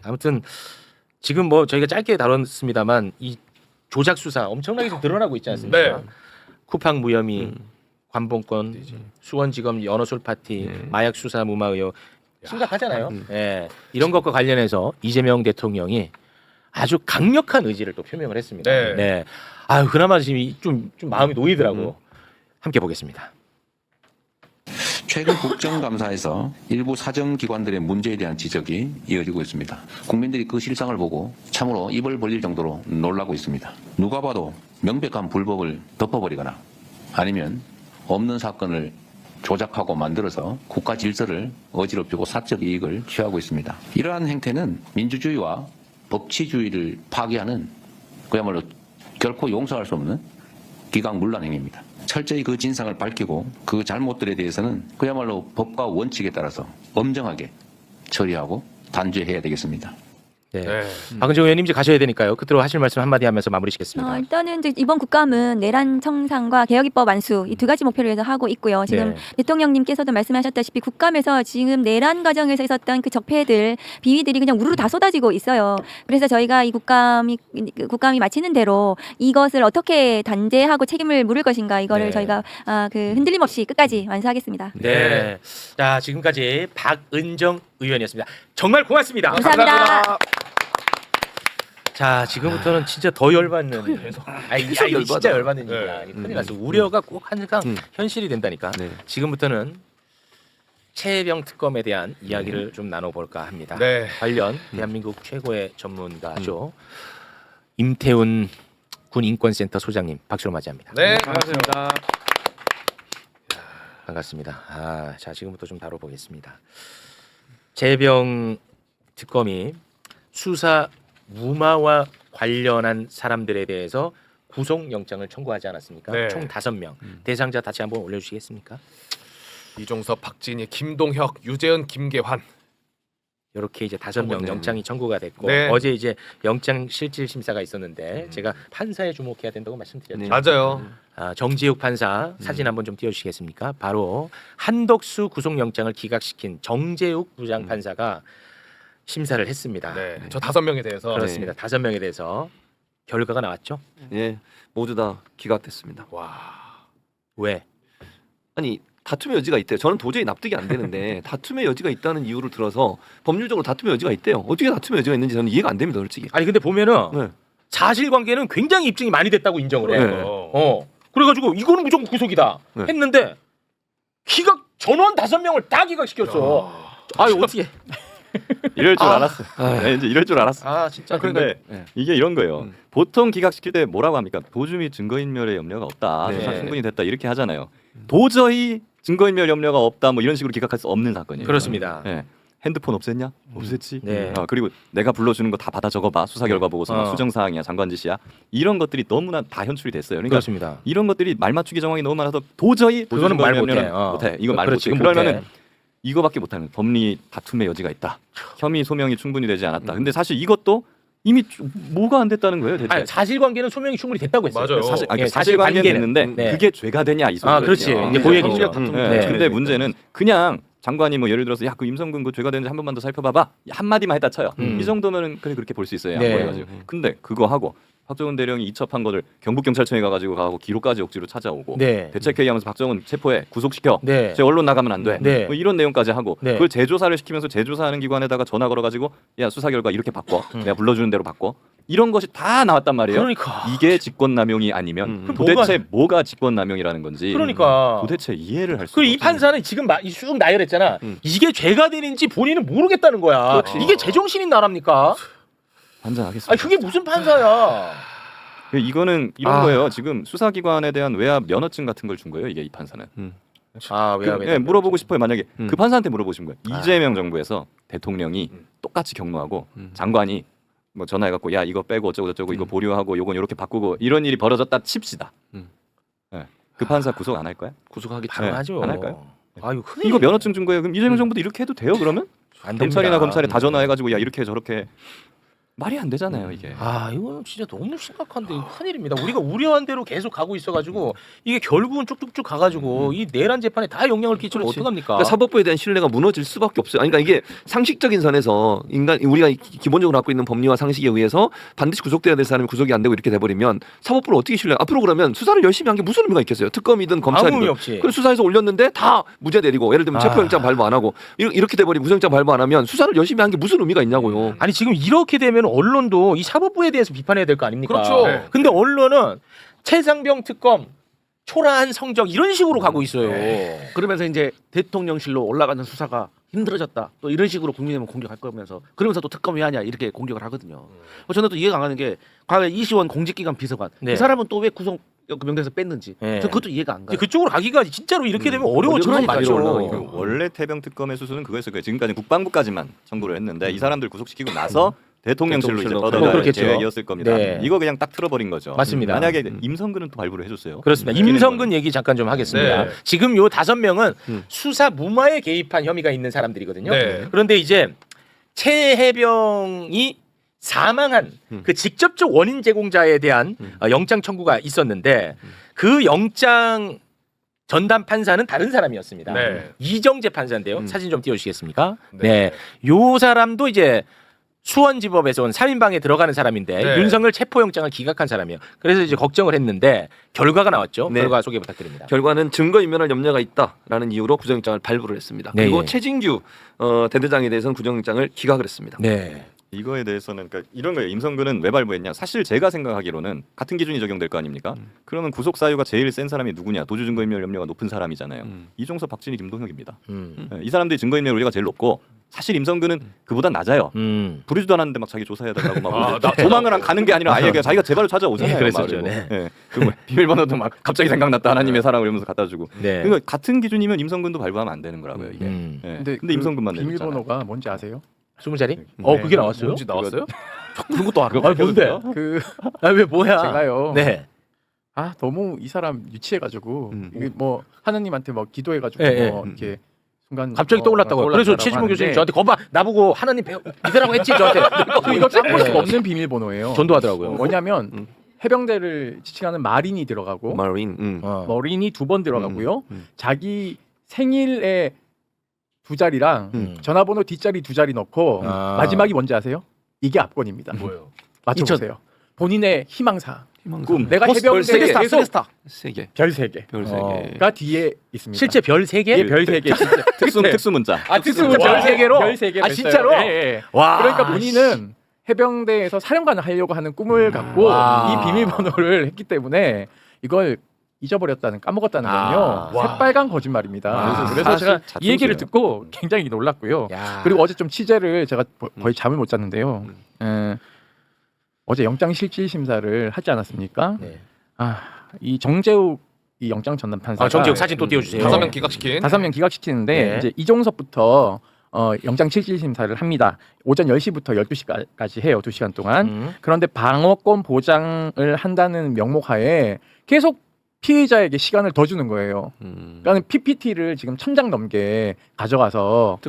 아무튼 지금 뭐 저희가 짧게 다뤘습니다만 이 조작 수사 엄청나게 좀 늘어나고 있지 않습니까? 네. 쿠팡 무혐의, 관봉권, 수원지검 연어술 파티, 마약 수사 무마 의혹 심각하잖아요. 예. 이런 것과 관련해서 이재명 대통령이 아주 강력한 의지를 또 표명을 했습니다. 네. 아유 그나마 지금 좀 마음이 놓이더라고. 함께 보겠습니다. 최근 국정감사에서 일부 사정기관들의 문제에 대한 지적이 이어지고 있습니다. 국민들이 그 실상을 보고 참으로 입을 벌릴 정도로 놀라고 있습니다. 누가 봐도 명백한 불법을 덮어버리거나 아니면 없는 사건을 조작하고 만들어서 국가 질서를 어지럽히고 사적 이익을 취하고 있습니다. 이러한 행태는 민주주의와 법치주의를 파괴하는 그야말로 결코 용서할 수 없는 기강문란 행위입니다. 철저히 그 진상을 밝히고 그 잘못들에 대해서는 그야말로 법과 원칙에 따라서 엄정하게 처리하고 단죄해야 되겠습니다. 네. 박은정 의원님 이제 가셔야 되니까요. 끝으로 하실 말씀 한마디 하면서 마무리 짓겠습니다. 일단은 이제 이번 국감은 내란 청산과 개혁입법 완수 이 두 가지 목표를 위해서 하고 있고요. 지금 네. 대통령님께서도 말씀하셨다시피 국감에서 지금 내란 과정에서 있었던 그 적폐들 비위들이 그냥 우르르 다 쏟아지고 있어요. 그래서 저희가 이 국감이 마치는 대로 이것을 어떻게 단죄하고 책임을 물을 것인가 이거를 네. 저희가 그 흔들림 없이 끝까지 완수하겠습니다. 네. 자, 지금까지 박은정 의원이었습니다. 정말 고맙습니다. 감사합니다. 자, 지금부터는 진짜 더 열받는. 이거 진짜 열받는 네. 일이야. 큰일 났어. 우려가 꼭 항상 현실이 된다니까. 네. 지금부터는 최혜병 특검에 대한 이야기를 좀 나눠볼까 합니다. 네. 관련 대한민국 최고의 전문가죠. 임태훈 군 인권센터 소장님 박수로 맞이합니다. 네, 반갑습니다. 반갑습니다. 자, 지금부터 좀 다뤄보겠습니다. 최혜병 특검이 수사 무마와 관련한 사람들에 대해서 구속영장을 청구하지 않았습니까? 네. 총 5명. 대상자 다시 한번 올려주시겠습니까? 이종섭, 박진희, 김동혁, 유재현, 김계환. 이렇게 이제 5명 영장이 청구가 됐고 네. 어제 이제 영장 실질 심사가 있었는데 제가 판사에 주목해야 된다고 말씀드렸죠. 맞아요. 정지욱 판사 사진 한번 좀 띄워주시겠습니까? 바로 한덕수 구속영장을 기각시킨 정재욱 부장 판사가 심사를 했습니다. 네. 저 5명에 대해서 그렇습니다. 5명에 대해서 결과가 나왔죠. 예, 모두 다 기각됐습니다. 왜? 아니 다툼의 여지가 있대요. 저는 도저히 납득이 안 되는데 다툼의 여지가 있다는 이유를 들어서 법률적으로 다툼의 여지가 있대요. 어떻게 다툼의 여지가 있는지 저는 이해가 안 됩니다, 솔직히. 아니 근데 보면은 네. 사실관계는 굉장히 입증이 많이 됐다고 인정을 해. 네. 그래가지고 이거는 무조건 구속이다 네. 했는데 기각 전원 5명을 다 기각시켰어. 아유 어떻게? 이럴 줄 알았어. 네, 이제 이럴 줄 알았어. 진짜 근데 이게 이런 거예요. 보통 기각시킬 때 뭐라고 합니까? 도주 및 증거인멸의 염려가 없다. 네. 수사 충분히 됐다 이렇게 하잖아요. 도저히 증거인멸 염려가 없다 뭐 이런 식으로 기각할 수 없는 사건이에요. 그렇습니다. 네. 핸드폰 없앴냐? 없앴지. 네. 그리고 내가 불러주는 거 다 받아 적어봐. 수사 결과 보고서 막 수정 사항이야, 장관 지시야. 이런 것들이 너무나 다 현출이 됐어요. 그러니까 그렇습니다. 이런 것들이 말 맞추기 정황이 너무 많아서 도저히 그거는 말 못해. 못해. 이거 말 그렇지, 못해. 그건 그러면은 못해. 이거밖에 못하는 법리 다툼의 여지가 있다. 혐의 소명이 충분히 되지 않았다. 근데 사실 이것도 이미 뭐가 안 됐다는 거예요, 대체. 아니, 사실관계는 소명이 충분히 됐다고 했어요. 맞아요. 사실관계는 됐는데 네. 그게 죄가 되냐 이 소리거든요. 그렇지. 이제 그 얘기죠. 네. 근데 문제는 그냥 장관이 뭐 예를 들어서 야 그 임성근 그 죄가 되는지 한 번만 더 살펴봐봐 한 마디만 했다 쳐요. 이 정도면은 그래 그렇게 볼 수 있어요. 네. 양보해가지고. 근데 그거 하고 박정훈 대령이 이첩한 거를 경북경찰청에 가고 기록까지 억지로 찾아오고 네. 대책회의하면서 박정훈 체포해 구속시켜 네. 제 언론 나가면 안 돼. 네. 뭐 이런 내용까지 하고 네. 그걸 재조사를 시키면서 재조사하는 기관에다가 전화 걸어가지고 야 수사 결과 이렇게 바꿔 내가 불러주는 대로 바꿔 이런 것이 다 나왔단 말이에요. 그러니까 이게 직권남용이 아니면 그럼 도대체 뭐가 직권남용이라는 건지 그러니까. 도대체 이해를 할 수 그리고 이 없어요. 판사는 지금 쭉 나열했잖아. 이게 죄가 되는지 본인은 모르겠다는 거야. 이게 제정신인 나라입니까? 환장하겠습니다. 아니 그게 무슨 판사야? 이거는 이런 거예요. 지금 수사기관에 대한 외압 면허증 같은 걸 준 거예요. 이게 이 판사는. 왜 물어보고 싶어요. 만약에 그 판사한테 물어보신 거예요. 이재명 정부에서 대통령이 똑같이 경로하고 장관이 뭐 전화해갖고 야 이거 빼고 어쩌고 저쩌고 이거 보류하고 요건 이렇게 바꾸고 이런 일이 벌어졌다 칩시다. 네. 그 판사 구속 안 할 거야? 구속하기 네. 바로 하죠. 안 할까요? 아유 큰일. 이거 면허증 준 거예요. 그럼 이재명 정부도 이렇게 해도 돼요? 그러면 안 경찰이나 됩니다. 검찰에 다 전화해가지고 야 이렇게 저렇게 말이 안 되잖아요 이게. 이거는 진짜 너무 심각한데 큰일입니다. 우리가 우려한 대로 계속 가고 있어가지고 이게 결국은 쭉쭉쭉 가가지고 이 내란 재판에 다 영향을 끼치면 그렇지. 어떡합니까? 그러니까 사법부에 대한 신뢰가 무너질 수밖에 없어요. 아니, 그러니까 이게 상식적인 선에서 우리가 기본적으로 갖고 있는 법리와 상식에 의해서 반드시 구속돼야 될 사람이 구속이 안 되고 이렇게 돼버리면 사법부를 어떻게 신뢰? 앞으로 그러면 수사를 열심히 한 게 무슨 의미가 있겠어요? 특검이든 아무 의미 검찰이든. 없지. 그래서 수사해서 올렸는데 다 무죄 내리고 예를 들면 체포영장 발부 안 하고 이렇게 돼버리면 구속영장 발부 안 하면 수사를 열심히 한 게 무슨 의미가 있냐고요. 아니 지금 이렇게 되면 언론도 이 사법부에 대해서 비판해야 될 거 아닙니까? 그렇죠. 네. 근데 언론은 최상병 특검 초라한 성적 이런 식으로 가고 있어요. 그러면서 이제 대통령실로 올라가는 수사가 힘들어졌다. 또 이런 식으로 국민의힘은 공격할 거면서 그러면서 또 특검 왜 하냐 이렇게 공격을 하거든요. 저는 또 이해가 안 가는 게 과거 이시원 공직기관 비서관 네. 이 사람은 또 왜 구속 명단에서 뺐는지. 네. 저 그것도 이해가 안 가요. 그쪽으로 가기가 진짜로 이렇게 되면 어려워지는 그러니까요. 그 원래 태병 특검의 수순은 그거였어요. 그러니까 지금까지 국방부까지만 청구를 했는데 이 사람들 구속시키고 나서 대통령실로 이제 대통령실로 뻗어갈 그렇겠죠. 계획이었을 겁니다. 네. 이거 그냥 딱 틀어버린 거죠. 맞습니다. 만약에 임성근은 또 발부를 해줬어요. 그렇습니다. 웃기는 임성근 거는. 얘기 잠깐 좀 하겠습니다. 네. 지금 요 5명은 수사 무마에 개입한 혐의가 있는 사람들이거든요. 네. 그런데 이제 최해병이 사망한 그 직접적 원인 제공자에 대한 영장 청구가 있었는데 그 영장 전담 판사는 다른 사람이었습니다. 네. 이정재 판사인데요. 사진 좀 띄워주시겠습니까? 네. 네. 요 사람도 이제 수원지법에서 온 3인방에 들어가는 사람인데 네. 윤석열 체포영장을 기각한 사람이에요. 그래서 이제 걱정을 했는데 결과가 나왔죠. 네. 결과 소개 부탁드립니다. 결과는 증거인멸할 염려가 있다라는 이유로 구속영장을 발부를 했습니다. 네, 그리고 예. 최진규 대대장에 대해서는 구속영장을 기각을 했습니다. 네. 이거에 대해서는 그러니까 이런 거예요. 임성근은 왜 발부했냐? 사실 제가 생각하기로는 같은 기준이 적용될 거 아닙니까? 그러면 구속 사유가 제일 센 사람이 누구냐? 도주 증거인멸 염려가 높은 사람이잖아요. 이종섭, 박진희, 김동혁입니다. 네, 이 사람들이 증거인멸 우려가 제일 높고 사실 임성근은 그보다 낮아요. 부르지도 않았는데 막 자기 조사해달라고 막 도망을 가는 게 아니라 아예 그냥 자기가 제발로 찾아오잖아요. 네, 그랬었죠. 말을. 네. 네. 그리고 비밀번호도 막 갑자기 생각났다 하나님의 사랑을 이러면서 갖다 주고. 네. 그러니까 같은 기준이면 임성근도 발부하면 안 되는 거라고요. 이게. 네. 근데 임성근만 내줬잖아요. 비밀번호가 뭔지 아세요? 20자리? 네. 그게 나왔어요? 뭔지 나왔어요? 그런 것도 알아. 아, 뭔데? 그 왜 뭐야? 제가요. 네. 아 너무 이 사람 유치해가지고 이게 뭐 하나님한테 뭐 기도해가지고 예, 예. 뭐 이렇게 순간 갑자기 떠올랐다고요. 그래서 최진모 교수님 저한테 거봐 나보고 하나님 믿으라고 했지 저한테. 이거 깜볼 수가 없는 비밀번호예요. 전도하더라고요. 뭐냐면 해병대를 지칭하는 마린이 들어가고 마린. 머린이 2번 들어가고요. 자기 생일에 2자리랑 전화번호 뒷자리 2자리 넣고 마지막이 뭔지 아세요? 이게 압권입니다. 뭐예요? 맞춰보세요. 본인의 희망사. 꿈. 내가 해병대에 계속 세계. 별 3개. 별 3개. 가 뒤에 있습니다. 실제 별 3개? 예, 별 3개. 특수 문자. 아, 특수 문자 별 3개로? 별 3개. 아, 진짜로? 예, 예. 와. 그러니까 본인은 해병대에서 사령관을 하려고 하는 꿈을 갖고 와. 이 비밀번호를 했기 때문에 이걸 잊어버렸다는 까먹었다는 건요. 와. 새빨간 거짓말입니다. 와. 그래서 제가 자충수예요. 이 얘기를 듣고 굉장히 놀랐고요. 야. 그리고 어제 좀 취재를 제가 거의 잠을 못 잤는데요. 어제 영장실질 심사를 하지 않았습니까? 네. 이 정재욱 이 영장 전담 판사가 정재욱 사진 또 띄워주세요. 5명 기각시킨. 5명 기각시키는데 네. 이제 이종섭부터 영장 실질 심사를 합니다. 오전 10시부터 12시까지 해요. 2시간 동안. 그런데 방어권 보장을 한다는 명목하에 계속 피의자에게 시간을 더 주는 거예요. 그러니까 PPT를 지금 1000장 넘게 가져가서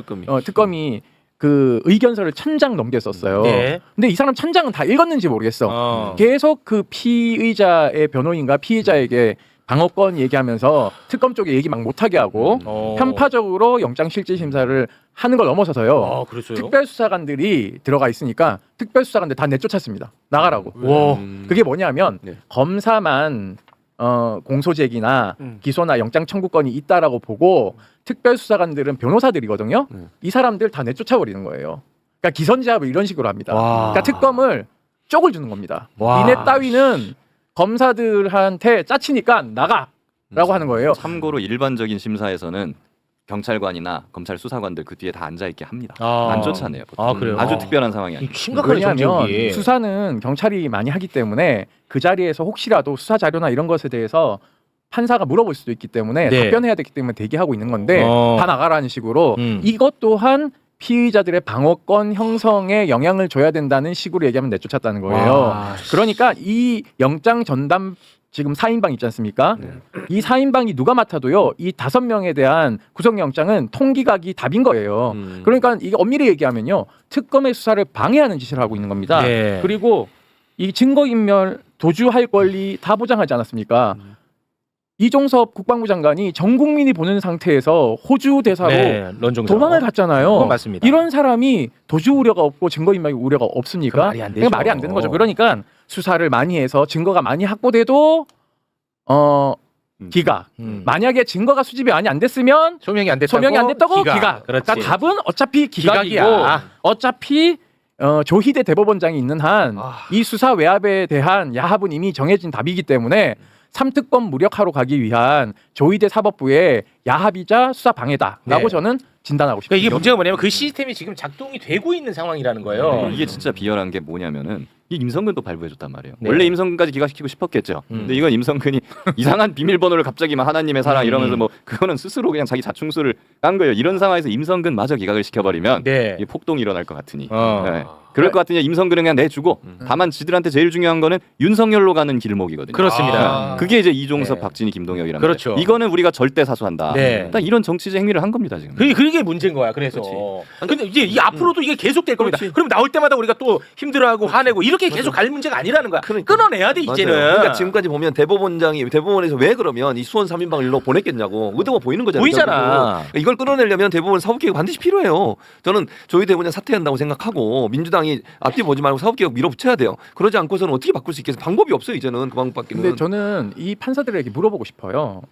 특검이 그 의견서를 1000장 넘게 썼어요. 네. 근데 이 사람 1000장은 다 읽었는지 모르겠어. 계속 그 피의자의 변호인과 피의자에게 방어권 얘기하면서 특검 쪽에 얘기 막 못하게 하고 편파적으로 영장실질심사를 하는 걸 넘어서서요. 그랬어요? 특별수사관들이 들어가 있으니까 특별수사관들 다 내쫓았습니다. 나가라고. 와. 그게 뭐냐면 검사만 공소제기나 기소나 영장 청구권이 있다라고 보고 특별수사관들은 변호사들이거든요. 이 사람들 다 내쫓아버리는 거예요. 그러니까 기선제압을 이런 식으로 합니다. 그러니까 특검을 쪽을 주는 겁니다. 와. 니네 따위는 검사들한테 짜치니까 나가라고 하는 거예요. 참고로 일반적인 심사에서는 경찰관이나 검찰 수사관들 그 뒤에 다 앉아 있게 합니다. 안 쫓아내요. 보통. 그래요? 아주 특별한 상황이 아니에요. 심각하네 왜냐하면 정재욱이. 수사는 경찰이 많이 하기 때문에 그 자리에서 혹시라도 수사 자료나 이런 것에 대해서 판사가 물어볼 수도 있기 때문에 네. 답변해야 되기 때문에 대기하고 있는 건데 다 나가라는 식으로 음. 이것 또한 피의자들의 방어권 형성에 영향을 줘야 된다는 식으로 얘기하면 내쫓았다는 거예요. 와. 그러니까 이 영장 전담 지금 4인방 있지 않습니까? 이 4인방이 누가 맡아도요. 이 5명에 대한 구속영장은 통기각이 답인 거예요. 그러니까 이게 엄밀히 얘기하면요. 특검의 수사를 방해하는 짓을 하고 있는 겁니다. 네. 그리고 이 증거인멸 도주할 권리 다 보장하지 않았습니까? 이종섭 국방부 장관이 전 국민이 보는 상태에서 호주 대사로 네, 런종사. 도망을 갔잖아요. 그건 맞습니다. 이런 사람이 도주 우려가 없고 증거인멸 우려가 없습니까? 그건 말이 안 되죠. 그러니까 말이 안 되는 거죠. 그러니까 수사를 많이 해서 증거가 많이 확보돼도 기각. 만약에 증거가 수집이 많이 안 됐으면 소명이 안 됐다고. 소명이 안 됐다고 기각. 그렇지. 그러니까 답은 어차피 기각이고 기각이야. 어차피 조희대 대법원장이 있는 한 이 수사 외압에 대한 야합은 이미 정해진 답이기 때문에 3특검 무력화로 가기 위한 조희대 사법부의 야합이자 수사 방해다라고 네. 저는 진단하고 싶습니다. 그러니까 이게 문제가 뭐냐면 그 시스템이 지금 작동이 되고 있는 상황이라는 거예요. 이게 진짜 비열한 게 뭐냐면은 이 임성근도 발부해줬단 말이에요. 네. 원래 임성근까지 기각시키고 싶었겠죠. 근데 이건 임성근이 이상한 비밀번호를 갑자기 막 하나님의 사랑 이러면서 뭐 그거는 스스로 그냥 자기 자충수를 깐 거예요. 이런 상황에서 임성근마저 기각을 시켜버리면 네. 이게 폭동이 일어날 것 같으니. 어. 네. 그럴 것 같으니 임성근은 그냥 내주고 다만 지들한테 제일 중요한 거는 윤석열로 가는 길목이거든요. 그렇습니다. 그게 이제 이종섭, 네. 박진희, 김동혁이란 그렇죠. 말이에요. 이거는 우리가 절대 사수한다. 네. 일단 이런 정치적 행위를 한 겁니다 지금. 그게 문제인 거야. 그래서. 근데 이제 이 앞으로도 이게 계속 될 겁니다. 그럼 나올 때마다 우리가 또 힘들어하고 화내고 이렇게 계속 갈 문제가 아니라는 거야. 끊어내야 돼 이제는. 맞아요. 그러니까 지금까지 보면 대법원에서 왜 그러면 이 수원 3인방을 일로 보냈겠냐고 의도가 보이는 거잖아요. 보이잖아. 그러니까 이걸 끊어내려면 대법원 사법개혁 반드시 필요해요. 저는 조희 대법원장 사퇴한다고 생각하고 민주당이 앞뒤 보지 말고 사법개혁 밀어붙여야 돼요. 그러지 않고서는 어떻게 바꿀 수 있겠어요? 방법이 없어요 이제는 그 방법밖에는. 근데 저는 이 판사들에게 물어보고 싶어요.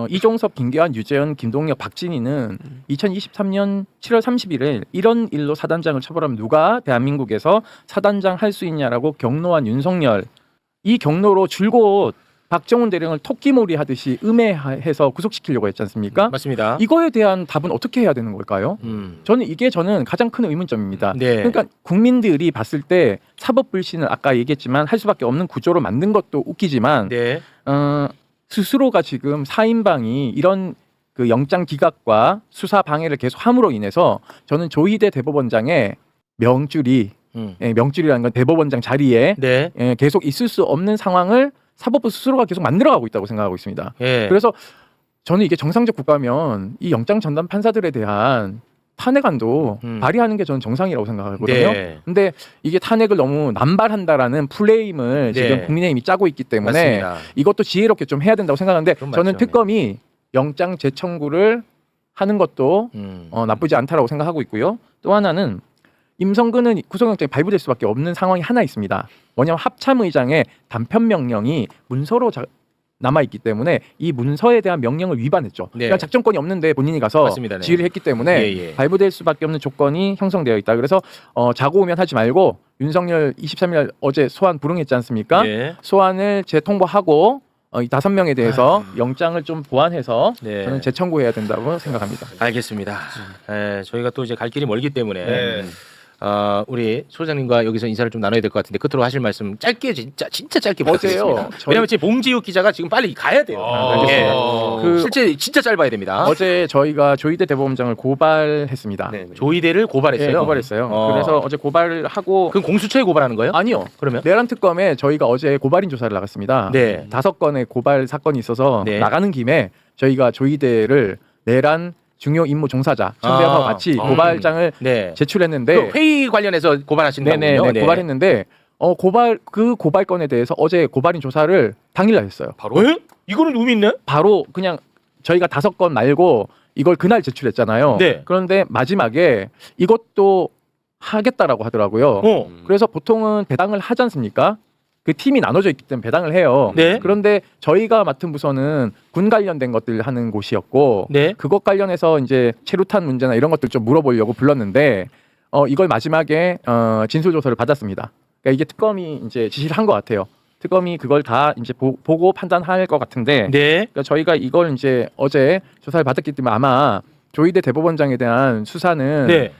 이종섭, 김계환, 유재현, 김동혁, 박진희는 2023년 7월 31일 이런 일로 사단장을 처벌하면 누가 대한민국에서 사단장 할 수 있냐라고 경로한 윤석열, 이 경로로 줄곧 박정훈 대령을 토끼몰이 하듯이 음해해서 구속시키려고 했지 않습니까? 맞습니다. 이거에 대한 답은 어떻게 해야 되는 걸까요? 저는 가장 큰 의문점입니다. 네. 그러니까 국민들이 봤을 때 사법 불신을 아까 얘기했지만 할 수밖에 없는 구조로 만든 것도 웃기지만 네. 스스로가 지금 4인방이 이런 그 영장 기각과 수사 방해를 계속 함으로 인해서 저는 조희대 대법원장의 명줄이라는 건 대법원장 자리에 네. 계속 있을 수 없는 상황을 사법부 스스로가 계속 만들어가고 있다고 생각하고 있습니다. 예. 그래서 저는 이게 정상적 국가면 이 영장 전담 판사들에 대한 탄핵안도 발의하는 게 저는 정상이라고 생각하거든요. 네. 근데 이게 탄핵을 너무 남발한다라는 플레임을 네. 지금 국민의힘이 짜고 있기 때문에 맞습니다. 이것도 지혜롭게 좀 해야 된다고 생각하는데 그건 저는 맞죠. 특검이 영장 재청구를 하는 것도 나쁘지 않다라고 생각하고 있고요. 또 하나는 임성근은 구속영장이 발부될 수밖에 없는 상황이 하나 있습니다. 뭐냐면 합참의장의 단편 명령이 문서로 남아있기 때문에 이 문서에 대한 명령을 위반했죠. 네. 그러니까 작전권이 없는데 본인이 가서 맞습니다. 네. 지휘를 했기 때문에 예. 발부될 수밖에 없는 조건이 형성되어 있다. 그래서 자고 오면 하지 말고 윤석열 23일 어제 소환 불응했지 않습니까? 예. 소환을 재통보하고 이 5명에 대해서 영장을 좀 보완해서 네. 저는 재청구해야 된다고 생각합니다. 알겠습니다. 저희가 또 이제 갈 길이 멀기 때문에 네. 우리 소장님과 여기서 인사를 좀 나눠야 될 것 같은데 끝으로 하실 말씀 짧게 진짜 짧게 부탁드리겠습니다. 왜냐면 지금 봉지욱 기자가 지금 빨리 가야 돼요. 알겠습니다. 그 실제 진짜 짧아야 됩니다. 어제 저희가 조희대 대법원장을 고발했습니다. 조희대를 고발했어요. 네, 고발했어요. 그래서 어제 고발을 하고 그럼 공수처에 고발하는 거예요? 아니요. 그러면 내란 특검에 저희가 어제 고발인 조사를 나갔습니다. 네. 5건의 고발 사건이 있어서 네. 나가는 김에 저희가 조희대를 내란 중요 임무 종사자 천대하고 같이 고발장을 네. 제출했는데 그 회의 관련해서 고발하신다고요? 네네 고발했는데 그 고발건에 대해서 어제 고발인 조사를 당일날 했어요. 바로? 이거는 의미 있네? 바로 그냥 저희가 5건 말고 이걸 그날 제출했잖아요. 네. 그런데 마지막에 이것도 하겠다라고 하더라고요. 그래서 보통은 배당을 하지 않습니까? 그 팀이 나눠져 있기 때문에 배당을 해요. 네. 그런데 저희가 맡은 부서는 군 관련된 것들 하는 곳이었고 네. 그것 관련해서 이제 체류탄 문제나 이런 것들 좀 물어보려고 불렀는데 이걸 마지막에 진술 조서를 받았습니다. 그러니까 이게 특검이 이제 지시를 한 것 같아요. 특검이 그걸 다 이제 보고 판단할 것 같은데 네. 그러니까 저희가 이걸 이제 어제 조사를 받았기 때문에 아마 조희대 대법원장에 대한 수사는 네.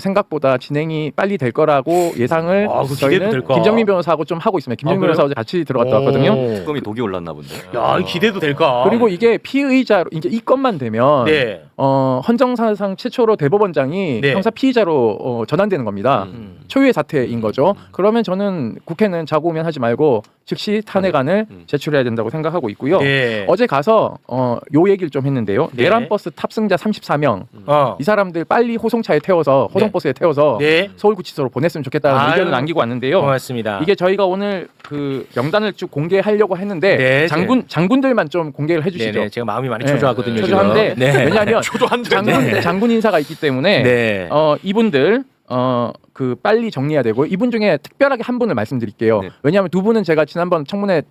생각보다 진행이 빨리 될 거라고 예상을 그 저희는 기대도 될까? 김정민 변호사하고 좀 하고 있습니다. 김정민 변호사 어제 같이 들어갔다 왔거든요. 특검이 독이 올랐나 본데. 야, 기대도 될까? 그리고 이게 피의자로 이제 이 건만 되면 네. 헌정사상 최초로 대법원장이 네. 형사 피의자로 전환되는 겁니다. 초유의 사태인 거죠. 그러면 저는 국회는 자고 오면 하지 말고 즉시 탄핵안을 제출해야 된다고 생각하고 있고요. 네. 어제 가서 요 얘기를 좀 했는데요. 네. 내란 버스 탑승자 34명 어. 이 사람들 빨리 호송차에 태워서 호송버스에 태워서 네. 서울구치소로 보냈으면 좋겠다는 아유, 의견을 남기고 왔는데요. 고맙습니다. 이게 저희가 오늘 그 명단을 쭉 공개하려고 했는데 네, 장군들만 좀 공개를 해주시죠. 네네, 제가 마음이 많이 네. 초조하거든요. 초조한데 지금. 네. 왜냐하면 초조한데. 장군 인사가 있기 때문에 네. 이분들 그 빨리 정리해야 되고 이분 중에 특별하게 한 분을 말씀드릴게요. 네. 왜냐하면 두 분은 제가 지난번 청문회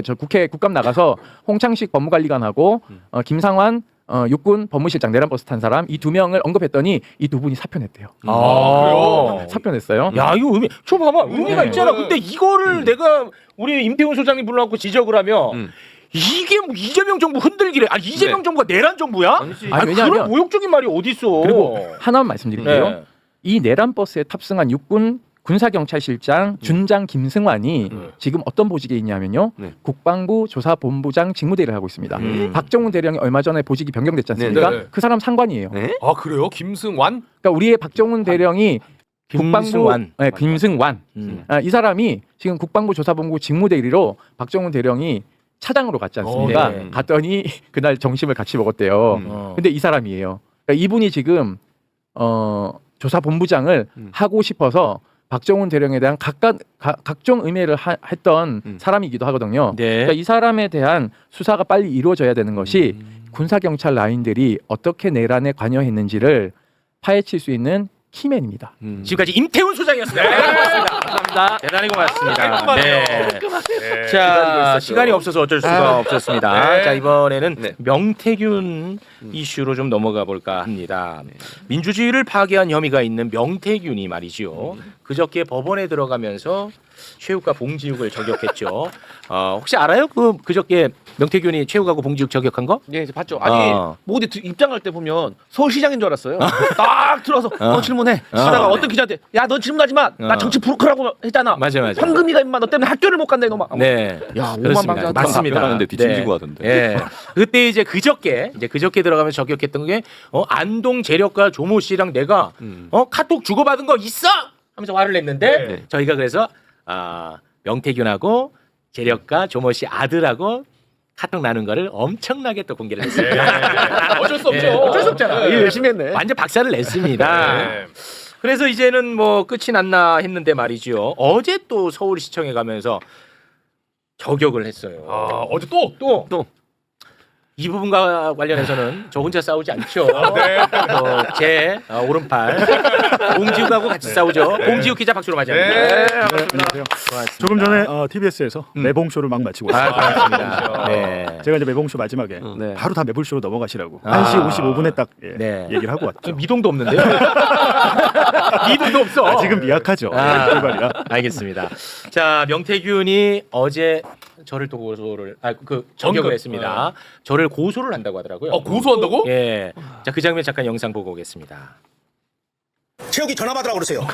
저 국회 국감 나가서 홍창식 법무관리관하고 김상환 육군 법무실장 내란버스 탄 사람 이 2명을 언급했더니 이 2분이 사표냈대요. 그래요? 사표냈어요. 야, 이거 저 봐봐. 의미가 있잖아. 근데 이거를 내가 우리 임태훈 소장님 불러갖고 지적을 하면 이게 뭐 이재명 정부 흔들기래. 아니 이재명 정부가 내란 정부야? 아니 왜냐하면 그런 모욕적인 말이 어디 있어? 그리고 하나만 말씀드릴게요. 네. 이 내란버스에 탑승한 육군 군사경찰실장 준장 김승환이 지금 어떤 보직에 있냐면요. 네. 국방부 조사본부장 직무대리를 하고 있습니다. 박정훈 대령이 얼마 전에 보직이 변경됐지 않습니까? 네. 그 사람 상관이에요. 네? 아 그래요? 김승완? 그러니까 우리의 박정훈 대령이 김승완. 국방부 김승완 이 사람이 지금 국방부 조사본부 직무대리로 박정훈 대령이 차장으로 갔지 않습니까? 네. 갔더니 그날 점심을 같이 먹었대요. 근데 이 사람이에요. 그러니까 이분이 지금 조사본부장을 하고 싶어서 박정훈 대령에 대한 각종 음해를 했던 사람이기도 하거든요. 네. 그러니까 이 사람에 대한 수사가 빨리 이루어져야 되는 것이 군사경찰 라인들이 어떻게 내란에 관여했는지를 파헤칠 수 있는 키맨입니다. 지금까지 임태훈 소장이었습니다. 감사합니다. 대단히 고맙습니다. 네. 자, 시간이 없어서 어쩔 수가 없었습니다. 네. 자, 이번에는 네. 명태균 이슈로 좀 넘어가 볼까 합니다. 민주주의를 파괴한 혐의가 있는 명태균이 말이죠. 그저께 법원에 들어가면서 최욱과 봉지욱을 저격했죠. 혹시 알아요? 그저께 명태균이 최욱하고 봉지욱 저격한 거? 예, 이제 봤죠. 아니 뭐 어디 입장할 때 보면 서울시장인 줄 알았어요. 딱 들어서 너 질문해. 시다가 어떤 기자한테 야 너 질문하지 마. 나 정치 브로커라고 했잖아. 맞아. 황금이가 임마 너 때문에 학교를 못 간다 이놈아. 네. 야 그렇습니다. 오만방자. 맞습니다. 하는데 뒤짐지고 하던데. 예. 그때 이제 그저께 들어가면 저격했던 게 안동 재력가 조모 씨랑 내가 카톡 주고받은 거 있어? 하면서 화를 냈는데 저희가 그래서 명태균하고 재력가 조모 씨 아들하고 카톡 나눈 거를 엄청나게 또 공개를 했습니다. 어쩔 수 없죠. 어쩔 수 없잖아. 일 열심히 했네. 완전 박살을 냈습니다. 네. 그래서 이제는 뭐 끝이 났나 했는데 말이죠. 어제 또 서울시청에 가면서 저격을 했어요. 어제 또. 이 부분과 관련해서는 저 혼자 싸우지 않죠. 네. 제 오른팔 봉지욱하고 같이 싸우죠. 봉지욱 기자 박수로 맞이합니다. 네. 안녕하세요. 조금 전에 TBS에서 매봉쇼를 막 마치고 왔습니다. 고맙습니다. 네. 제가 이제 매봉쇼 마지막에 네. 바로 다 매불쇼로 넘어가시라고 1시 55분에 딱 얘기를 하고 왔죠. 미동도 없는데요? 미동도 없어. 아직은 미약하죠. 출발이라. 알겠습니다. 자, 명태균이 어제 저를 또 고소를 저격을 했습니다. 저를 고소를 한다고 하더라고요. 고소한다고? 예. 자, 그 장면 잠깐 영상 보고 오겠습니다. 최욱이 전화 받으라고 그러세요.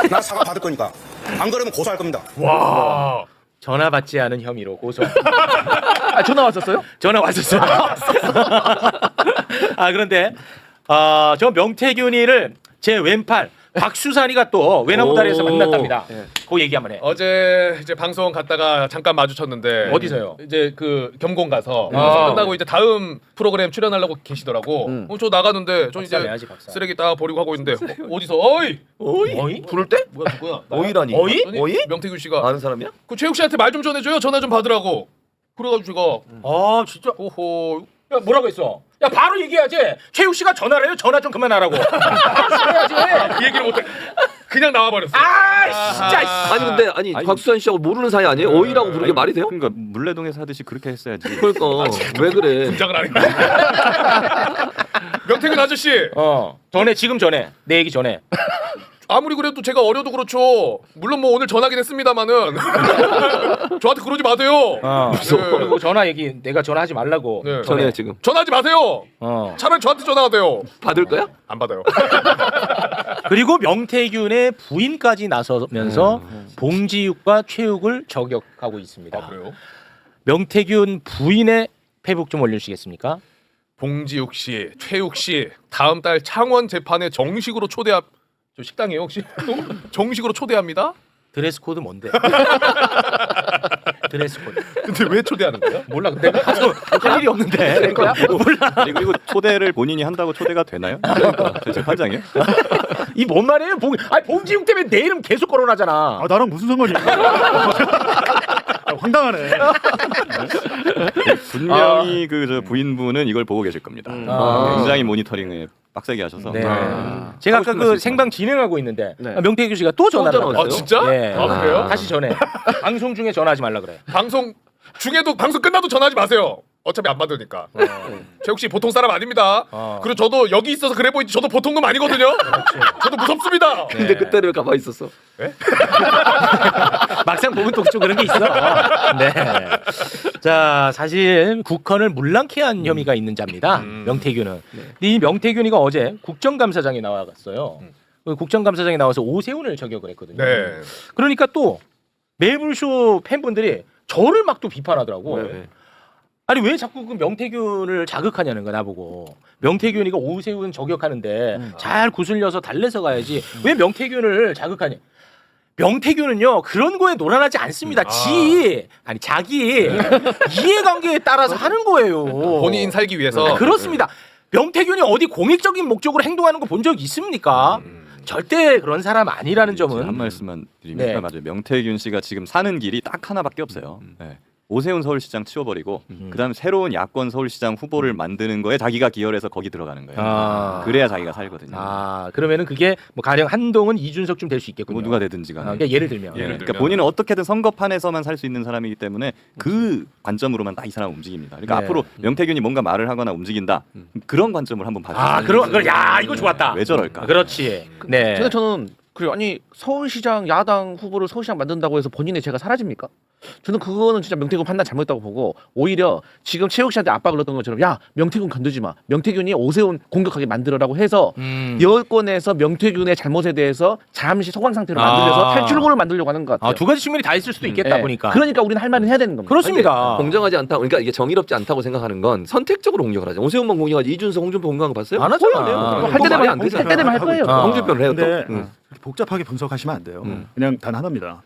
나 사과 받을 거니까. 안 그러면 고소할 겁니다. 와. 전화 받지 않은 혐의로 고소. 전화 왔었어요? 전화 왔었어요. 그런데 저 명태균이를 제 왼팔 박수산이가 또 외나무다리에서 만났답니다. 그 얘기 한번 해. 어제 이제 방송 갔다가 잠깐 마주쳤는데 어디서요? 이제 그 겸공 가서 방송 끝나고 이제 다음 프로그램 출연하려고 계시더라고. 저 나가는데 저 이제 내야지, 박사. 쓰레기 딱 버리고 하고 있는데 어디서 어이 부를 때? 뭐야 누구야? 어이라니? 어이? 어이? 명태균 씨가 아는 사람이야? 그 최욱 씨한테 말 좀 전해줘요. 전화 좀 받으라고. 그래가지고 제가 진짜? 오호 야, 뭐라고 했어? 야, 바로 얘기해야지. 최욱 씨가 전화를 해요. 전화 좀 그만하라고. 해야지. 그 얘기를 못해. 그냥 나와버렸어. 진짜. 아니 근데 박수환 씨하고 모르는 사이 아니에요? 어이라고 부르게 말이 돼요? 그러니까 물레동에서 하듯이 그렇게 했어야지. 그러니까 왜 그래? 분장을 안 했네. 명태균 아저씨. 지금 전에. 내 얘기 전에. 아무리 그래도 제가 어려도 그렇죠. 물론 뭐 오늘 전화긴 했습니다만은 저한테 그러지 마세요. 그리고 전화 얘기 내가 전화하지 말라고. 네. 전에 지금 전화하지 마세요. 차라리 저한테 전화하세요. 받을 거야? 안 받아요. 그리고 명태균의 부인까지 나서면서 봉지욱과 최욱을 저격하고 있습니다. 그래요? 명태균 부인의 페북 좀 올려주시겠습니까? 봉지욱 씨, 최욱 씨 다음 달 창원 재판에 정식으로 저 식당이에요 혹시? 정식으로 초대합니다. 드레스 코드 뭔데? 드레스 코드. 근데 왜 초대하는 거야? 몰라. 근데 가서 할 일이 없는데. 몰라. 그리고 초대를 본인이 한다고 초대가 되나요? 그러니까 재판장이요? 이 뭔 말이에요? 봉지욱 때문에 내 이름 계속 거론하잖아. 나랑 무슨 상관이야? 황당하네. 분명히 저 부인분은 이걸 보고 계실 겁니다. 굉장히 모니터링에 빡세게 하셔서. 네. 제가 아까 그 생방 진행하고 있는데 네. 명태균 씨가 또 전화를 왔어요? 진짜? 네. 그래요? 다시 전해. 방송 중에 전화하지 말라 그래. 방송 중에도 방송 끝나도 전화하지 마세요. 어차피 안 받으니까. 최욱 씨 보통 사람 아닙니다. 그리고 저도 여기 있어서 그래 보이지 저도 보통 놈 아니거든요. 저도 무섭습니다. 근데 그때는 왜 가만히 있었어? 막상 보면 또 그런 게 있어. 네. 자, 사실 국헌을 물랑케 한 혐의가 있는 자입니다. 명태균은. 근데 이 명태균이가 어제 국정감사장에 나와갔어요. 국정감사장에 나와서 오세훈을 저격을 했거든요. 네. 그러니까 또 매불쇼 팬분들이 저를 막 또 비판하더라고. 아니 왜 자꾸 그 명태균을 자극하냐는 거야 나보고. 명태균이가 오세훈 저격하는데 잘 구슬려서 달래서 가야지 왜 명태균을 자극하냐. 명태균은요 그런 거에 노란하지 않습니다. 자기 이해관계에 따라서 하는 거예요. 본인 살기 위해서. 그렇습니다. 명태균이 어디 공익적인 목적으로 행동하는 거 본 적 있습니까? 절대 그런 사람 아니라는 점은 한 말씀만 드리면 네. 맞아요. 명태균 씨가 지금 사는 길이 딱 하나밖에 없어요. 네. 오세훈 서울시장 치워버리고 그다음 새로운 야권 서울시장 후보를 만드는 거에 자기가 기여해서 거기 들어가는 거예요. 그래야 자기가 살거든요. 그러면은 그게 뭐 가령 한동훈, 이준석쯤 될 수 있겠군요. 뭐 누가 되든지 간에. 그러니까 예를 들면. 그러니까 본인은 어떻게든 선거판에서만 살 수 있는 사람이기 때문에 그 관점으로만 딱 이 사람 움직입니다. 그러니까 네. 앞으로 명태균이 뭔가 말을 하거나 움직인다 그런 관점을 한번 봐주세요. 야 이거 좋았다. 왜 저럴까? 그렇지. 네. 근데 저는 그래 아니 서울시장 야당 후보를 서울시장 만든다고 해서 본인의 죄가 사라집니까? 저는 그거는 진짜 명태균 판단 잘못했다고 보고 오히려 지금 최욱 씨한테 압박을 넣었던 것처럼 야 명태균 건드지 마. 명태균이 오세훈 공격하게 만들어라고 해서 여권에서 명태균의 잘못에 대해서 잠시 소강 상태로 만들려서 탈출구를 만들려고 하는 것 같아요. 두 가지 측면이 다 있을 수도 있겠다 보니까. 그러니까 우리는 할 말은 해야 되는 겁니다. 그렇습니다. 공정하지 않다. 그러니까 이게 정의롭지 않다고 생각하는 건 선택적으로 공격을 하죠. 오세훈만 공격하지 이준석, 홍준표 공격한 거 봤어요? 안 하잖아. 할 때 되면 할 때 되면 할 거예요. 홍준표는 해요 또. 근데 복잡하게 분석하시면 안 돼요. 그냥 단 하나입니다.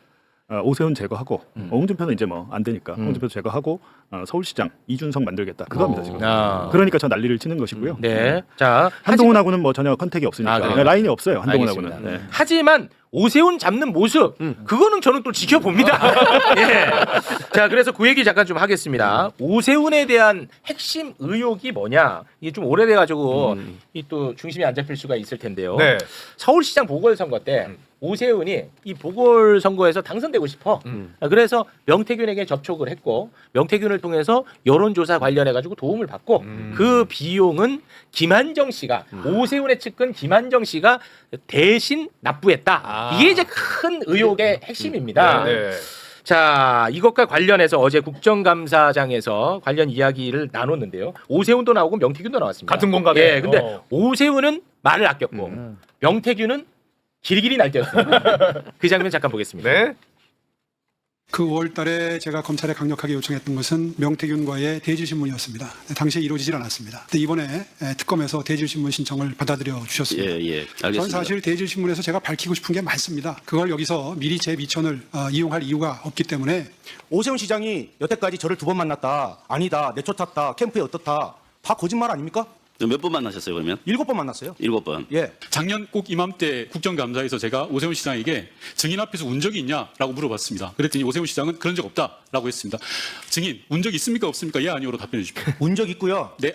오세훈 제거하고 홍준표는 이제 뭐 안 되니까 홍준표 제거하고 서울시장 이준석 만들겠다 그겁니다 지금. 그러니까 저 난리를 치는 것이고요. 네. 자 한동훈하고는 뭐 전혀 컨택이 없으니까 그래요? 라인이 없어요 한동훈하고는. 알겠습니다. 네. 하지만 오세훈 잡는 모습 그거는 저는 또 지켜봅니다. 예. 자 그래서 그 얘기 잠깐 좀 하겠습니다. 오세훈에 대한 핵심 의혹이 뭐냐? 이게 좀 오래돼가지고 이 또 중심이 안 잡힐 수가 있을 텐데요. 네. 서울시장 보궐선거 때 오세훈이 이 보궐선거에서 당선되고 싶어. 그래서 명태균에게 접촉을 했고 명태균을 통해서 여론조사 관련해가지고 도움을 받고 그 비용은 김한정 씨가 오세훈의 측근 김한정 씨가 대신 납부했다. 이게 이제 큰 의혹의 핵심입니다. 네. 자 이것과 관련해서 어제 국정감사장에서 관련 이야기를 나눴는데요. 오세훈도 나오고 명태균도 나왔습니다. 같은 공간에. 예, 근데 오세훈은 말을 아꼈고 명태균은 길이길이 날뛰었습니다. 그 장면 잠깐 보겠습니다. 네. 그 5월 달에 제가 검찰에 강력하게 요청했던 것은 명태균과의 대질신문이었습니다. 당시에 이루어지질 않았습니다. 근데 이번에 특검에서 대질신문 신청을 받아들여 주셨습니다. 알겠습니다. 저는 사실 대질신문에서 제가 밝히고 싶은 게 많습니다. 그걸 여기서 미리 제 미천을 이용할 이유가 없기 때문에 오세훈 시장이 여태까지 저를 2번 만났다. 아니다. 내쫓았다. 캠프에 어떻다. 다 거짓말 아닙니까? 몇 번 만나셨어요 그러면? 7번 만났어요. 7번. 예. 작년 꼭 이맘때 국정감사에서 제가 오세훈 시장에게 증인 앞에서 운 적이 있냐라고 물어봤습니다. 그랬더니 오세훈 시장은 그런 적 없다라고 했습니다. 증인 운 적 있습니까 없습니까? 예 아니오로 답변해 주십시오. 운 적 있고요. 네,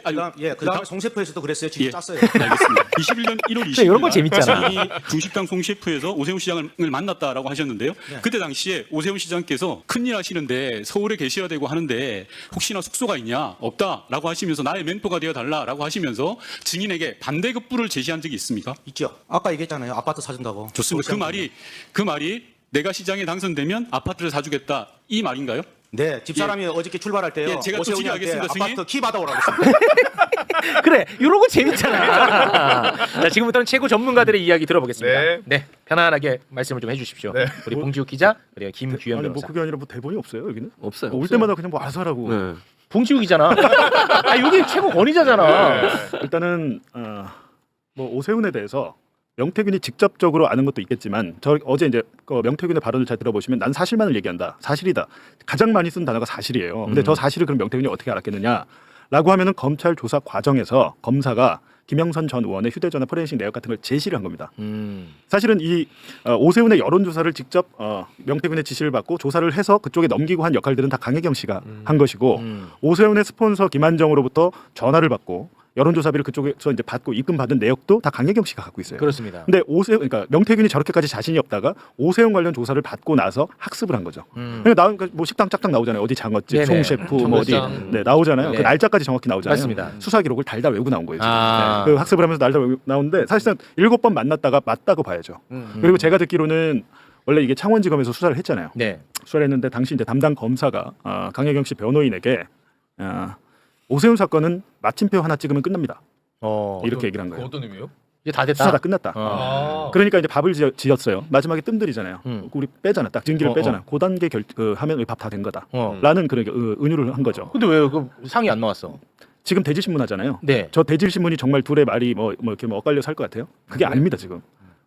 그다음에 송 셰프에서도 그랬어요. 직접 예. 짰어요. 알겠습니다. 21년 1월 20일 이런 거 재밌잖아. 중식당 송 셰프에서 오세훈 시장을 만났다라고 하셨는데요. 그때 당시에 오세훈 시장께서 큰일 하시는데 서울에 계셔야 되고 하는데 혹시나 숙소가 있냐 없다라고 하시면서 나의 멘토가 되어 달라라고 하시면서 증인에게 반대급부를 제시한 적이 있습니까? 있죠. 아까 얘기했잖아요. 아파트 사준다고. 좋습니다. 그 말이 내가 시장에 당선되면 아파트를 사주겠다 이 말인가요? 네, 집사람이 어저께 출발할 때요. 예, 제가 또 오세훈이한테 질의하겠습니다, 아파트 승인. 키 받아오라고 했습니다. 그래, 이런 거 재밌잖아. 자, 지금부터는 최고 전문가들의 이야기 들어보겠습니다. 네. 네, 편안하게 말씀을 좀 해주십시오. 네. 우리 봉지욱 기자 그리고 김규현 아니 뭐 변호사. 그게 아니라 뭐 대본이 없어요 여기는? 없어요. 올 때마다 그냥 뭐 알아서 하라고. 네. 봉지욱이잖아. 아, 여기 최고 권위자잖아. 일단은 뭐 오세훈에 대해서 명태균이 직접적으로 아는 것도 있겠지만 저 어제 이제 그 명태균의 발언을 잘 들어보시면 난 사실만을 얘기한다. 사실이다. 가장 많이 쓴 단어가 사실이에요. 근데 저 사실을 그럼 명태균이 어떻게 알았겠느냐라고 하면은 검찰 조사 과정에서 검사가 김영선 전 의원의 휴대전화 포렌식 내역 같은 걸 제시를 한 겁니다. 사실은 이 오세훈의 여론조사를 직접 명태균의 지시를 받고 조사를 해서 그쪽에 넘기고 한 역할들은 다 강혜경 씨가 한 것이고 오세훈의 스폰서 김한정으로부터 전화를 받고 여론조사비를 그쪽에서 이제 받고 입금받은 내역도 다 강혜경 씨가 갖고 있어요. 그렇습니다. 근데 그러니까 명태균이 저렇게까지 자신이 없다가 오세훈 관련 조사를 받고 나서 학습을 한 거죠. 그러니까 뭐 식당 짝딱 나오잖아요. 어디 장어집, 네네. 송 셰프, 뭐 어디 나오잖아요. 네. 그 날짜까지 정확히 나오잖아요. 맞습니다. 수사 기록을 달달 외우고 나온 거예요. 지금. 네. 그 학습을 하면서 달달 외우고 나오는데 사실상 7번 만났다가 맞다고 봐야죠. 그리고 제가 듣기로는 원래 이게 창원지검에서 수사를 했잖아요. 네. 수사를 했는데 당시 이제 담당 검사가 강혜경 씨 변호인에게 오세훈 사건은 마침표 하나 찍으면 끝납니다. 이렇게 얘기를 한 거예요. 어떤 의미요? 이제 다 됐다. 수사 다 끝났다. 그러니까 이제 밥을 지었어요. 마지막에 뜸들이잖아요. 우리 빼잖아. 딱 증기를 빼잖아. 그 단계 하면 밥 다 된 거다. 라는 그런 은유를 한 거죠. 근데 왜 그 상이 안 나왔어? 지금 대질신문 하잖아요. 네. 저 대질신문이 정말 둘의 말이 뭐 이렇게 엇갈려서 할 것 같아요. 그게 아닙니다 지금.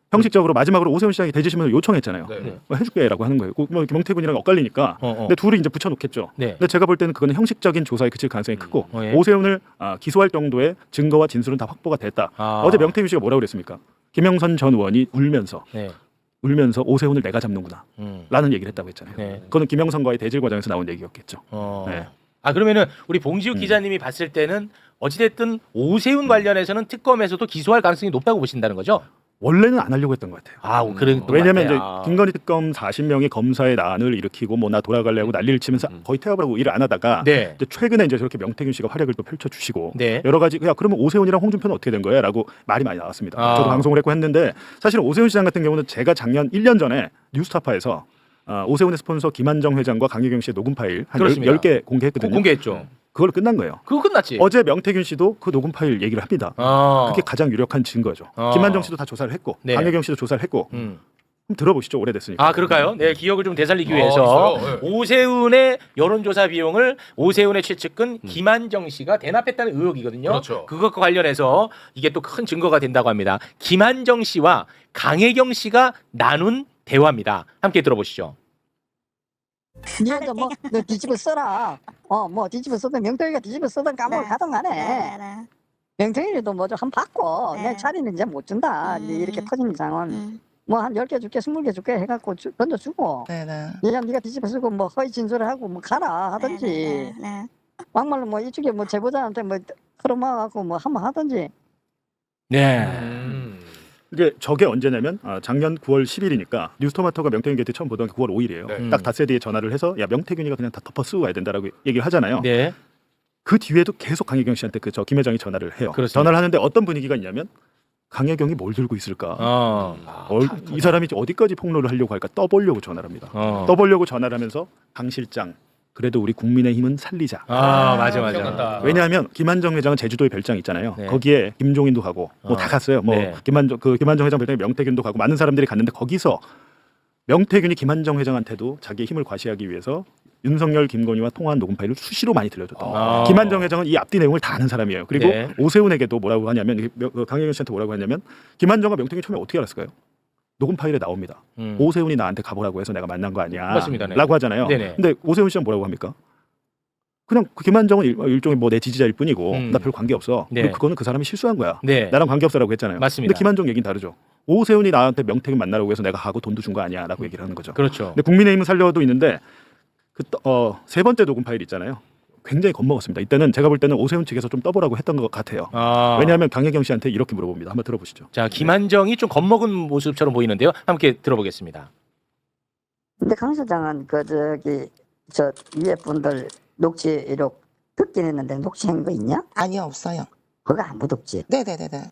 형식적으로 마지막으로 오세훈 시장이 대질신문을 요청했잖아요. 네. 뭐 해줄게라고 하는 거예요. 뭐 이렇게 명태균이랑 엇갈리니까. 근데 둘이 이제 붙여놓겠죠. 네. 근데 제가 볼 때는 그거는 형식적인 조사에 그칠 가능성이 크고 예. 오세훈을 기소할 정도의 증거와 진술은 다 확보가 됐다. 어제 명태균 씨가 뭐라고 그랬습니까? 김영선 전 의원이 울면서 오세훈을 내가 잡는구나 라는 얘기를 했다고 했잖아요. 네. 그거는 김영선과의 대질 과정에서 나온 얘기였겠죠. 네. 아 그러면은 우리 봉지욱 기자님이 봤을 때는 어찌됐든 오세훈 관련해서는 특검에서도 기소할 가능성이 높다고 보신다는 거죠? 원래는 안 하려고 했던 것 같아요. 아, 그런 왜냐하면 이제 김건희 특검 40명이 검사의 난을 일으키고 뭐 나 돌아갈래 하고 난리를 치면서 거의 태업을 하고 일을 안 하다가 네. 이제 최근에 이제 저렇게 명태균 씨가 활약을 또 펼쳐주시고 네. 여러 가지 야 그러면 오세훈이랑 홍준표는 어떻게 된 거야?라고 말이 많이 나왔습니다. 아. 저도 방송을 했고 했는데 사실은 오세훈 시장 같은 경우는 제가 작년 1년 전에 뉴스타파에서 오세훈의 스폰서 김한정 회장과 강혜경 씨의 녹음 파일 한 그렇습니다. 10개 공개했거든요. 공개했죠. 그걸로 끝난 거예요. 그거 끝났지. 어제 명태균 씨도 그 녹음 파일 얘기를 합니다. 그게 가장 유력한 증거죠. 김한정 씨도 다 조사를 했고 네. 강혜경 씨도 조사를 했고 한번 들어보시죠. 오래됐으니까. 아 그럴까요? 네 기억을 좀 되살리기 위해서 있어요. 네. 오세훈의 여론조사 비용을 오세훈의 최측근 김한정 씨가 대납했다는 의혹이거든요. 그렇죠. 그것과 관련해서 이게 또 큰 증거가 된다고 합니다. 김한정 씨와 강혜경 씨가 나눈 대화입니다. 함께 들어보시죠. 니가 너 뒤집어 써라. 뭐 뒤집어 써도 명태균이가 뒤집어 써든 감옥을 가든 간에 명태균이도 뭐 좀 한 받고 내 자리는 이제 못 준다. 이렇게 터진 이상은 뭐 한 10개 줄게 20개 줄게 해갖고 던져주고 네가 뒤집어 쓰고 뭐 허위 진술을 하고 뭐 가라 하든지 막말로 뭐 이쪽에 뭐 제보자한테 뭐 끌어모아갖고 뭐 한번 하든지. 네. 이게 저게 언제냐면 작년 9월 10일이니까 뉴스토마토가 명태균 게이트 처음 보던 게 9월 5일이에요. 네. 딱 닷새 뒤에 전화를 해서 야 명태균이가 그냥 다 덮어 쓰고 가야 된다라고 얘기를 하잖아요. 네. 그 뒤에도 계속 강혜경 씨한테 김 회장이 전화를 해요. 그렇습니다. 전화를 하는데 어떤 분위기가 있냐면 강혜경이 뭘 들고 있을까? 이 사람이 어디까지 폭로를 하려고 할까? 떠보려고 전화를 합니다. 떠보려고 전화를 하면서 강 실장 그래도 우리 국민의힘은 살리자. 맞아. 기억난다. 왜냐하면 김한정 회장은 제주도에 별장 있잖아요. 네. 거기에 김종인도 가고 뭐 다 갔어요. 뭐 네. 김한정 회장 별장에 명태균도 가고 많은 사람들이 갔는데 거기서 명태균이 김한정 회장한테도 자기의 힘을 과시하기 위해서 윤석열, 김건희와 통화한 녹음 파일을 수시로 많이 들려줬다. 김한정 회장은 이 앞뒤 내용을 다 아는 사람이에요. 그리고 네. 오세훈에게도 뭐라고 하냐면 강혜경 씨한테 뭐라고 하냐면 김한정과 명태균이 처음에 어떻게 알았을까요? 녹음 파일에 나옵니다. 오세훈이 나한테 가보라고 해서 내가 만난 거 아니야. 맞습니다. 네. 라고 하잖아요. 네네. 근데 오세훈 씨는 뭐라고 합니까? 그냥 김한정은 일종의 뭐 내 지지자일 뿐이고 나 별 관계 없어. 네. 그거는 그 사람이 실수한 거야. 네. 나랑 관계 없어라고 했잖아요. 맞습니다. 근데 김한정 얘기는 다르죠. 오세훈이 나한테 명태균 만나라고 해서 내가 가고 돈도 준 거 아니야라고 얘기를 하는 거죠. 그렇죠. 근데 국민의힘은 살려도 있는데 세 번째 녹음 파일 있잖아요. 굉장히 겁먹었습니다. 이때는 제가 볼 때는 오세훈 측에서 좀 떠보라고 했던 것 같아요. 왜냐하면 강혜경 씨한테 이렇게 물어봅니다. 한번 들어보시죠. 자 김한정이 좀 겁먹은 모습처럼 보이는데요. 함께 들어보겠습니다. 근데 강 실장은 저 위에 분들 녹취 이록 듣긴 했는데 녹취한 거 있냐? 아니요, 없어요. 그거 안 묻었지. 네네네네.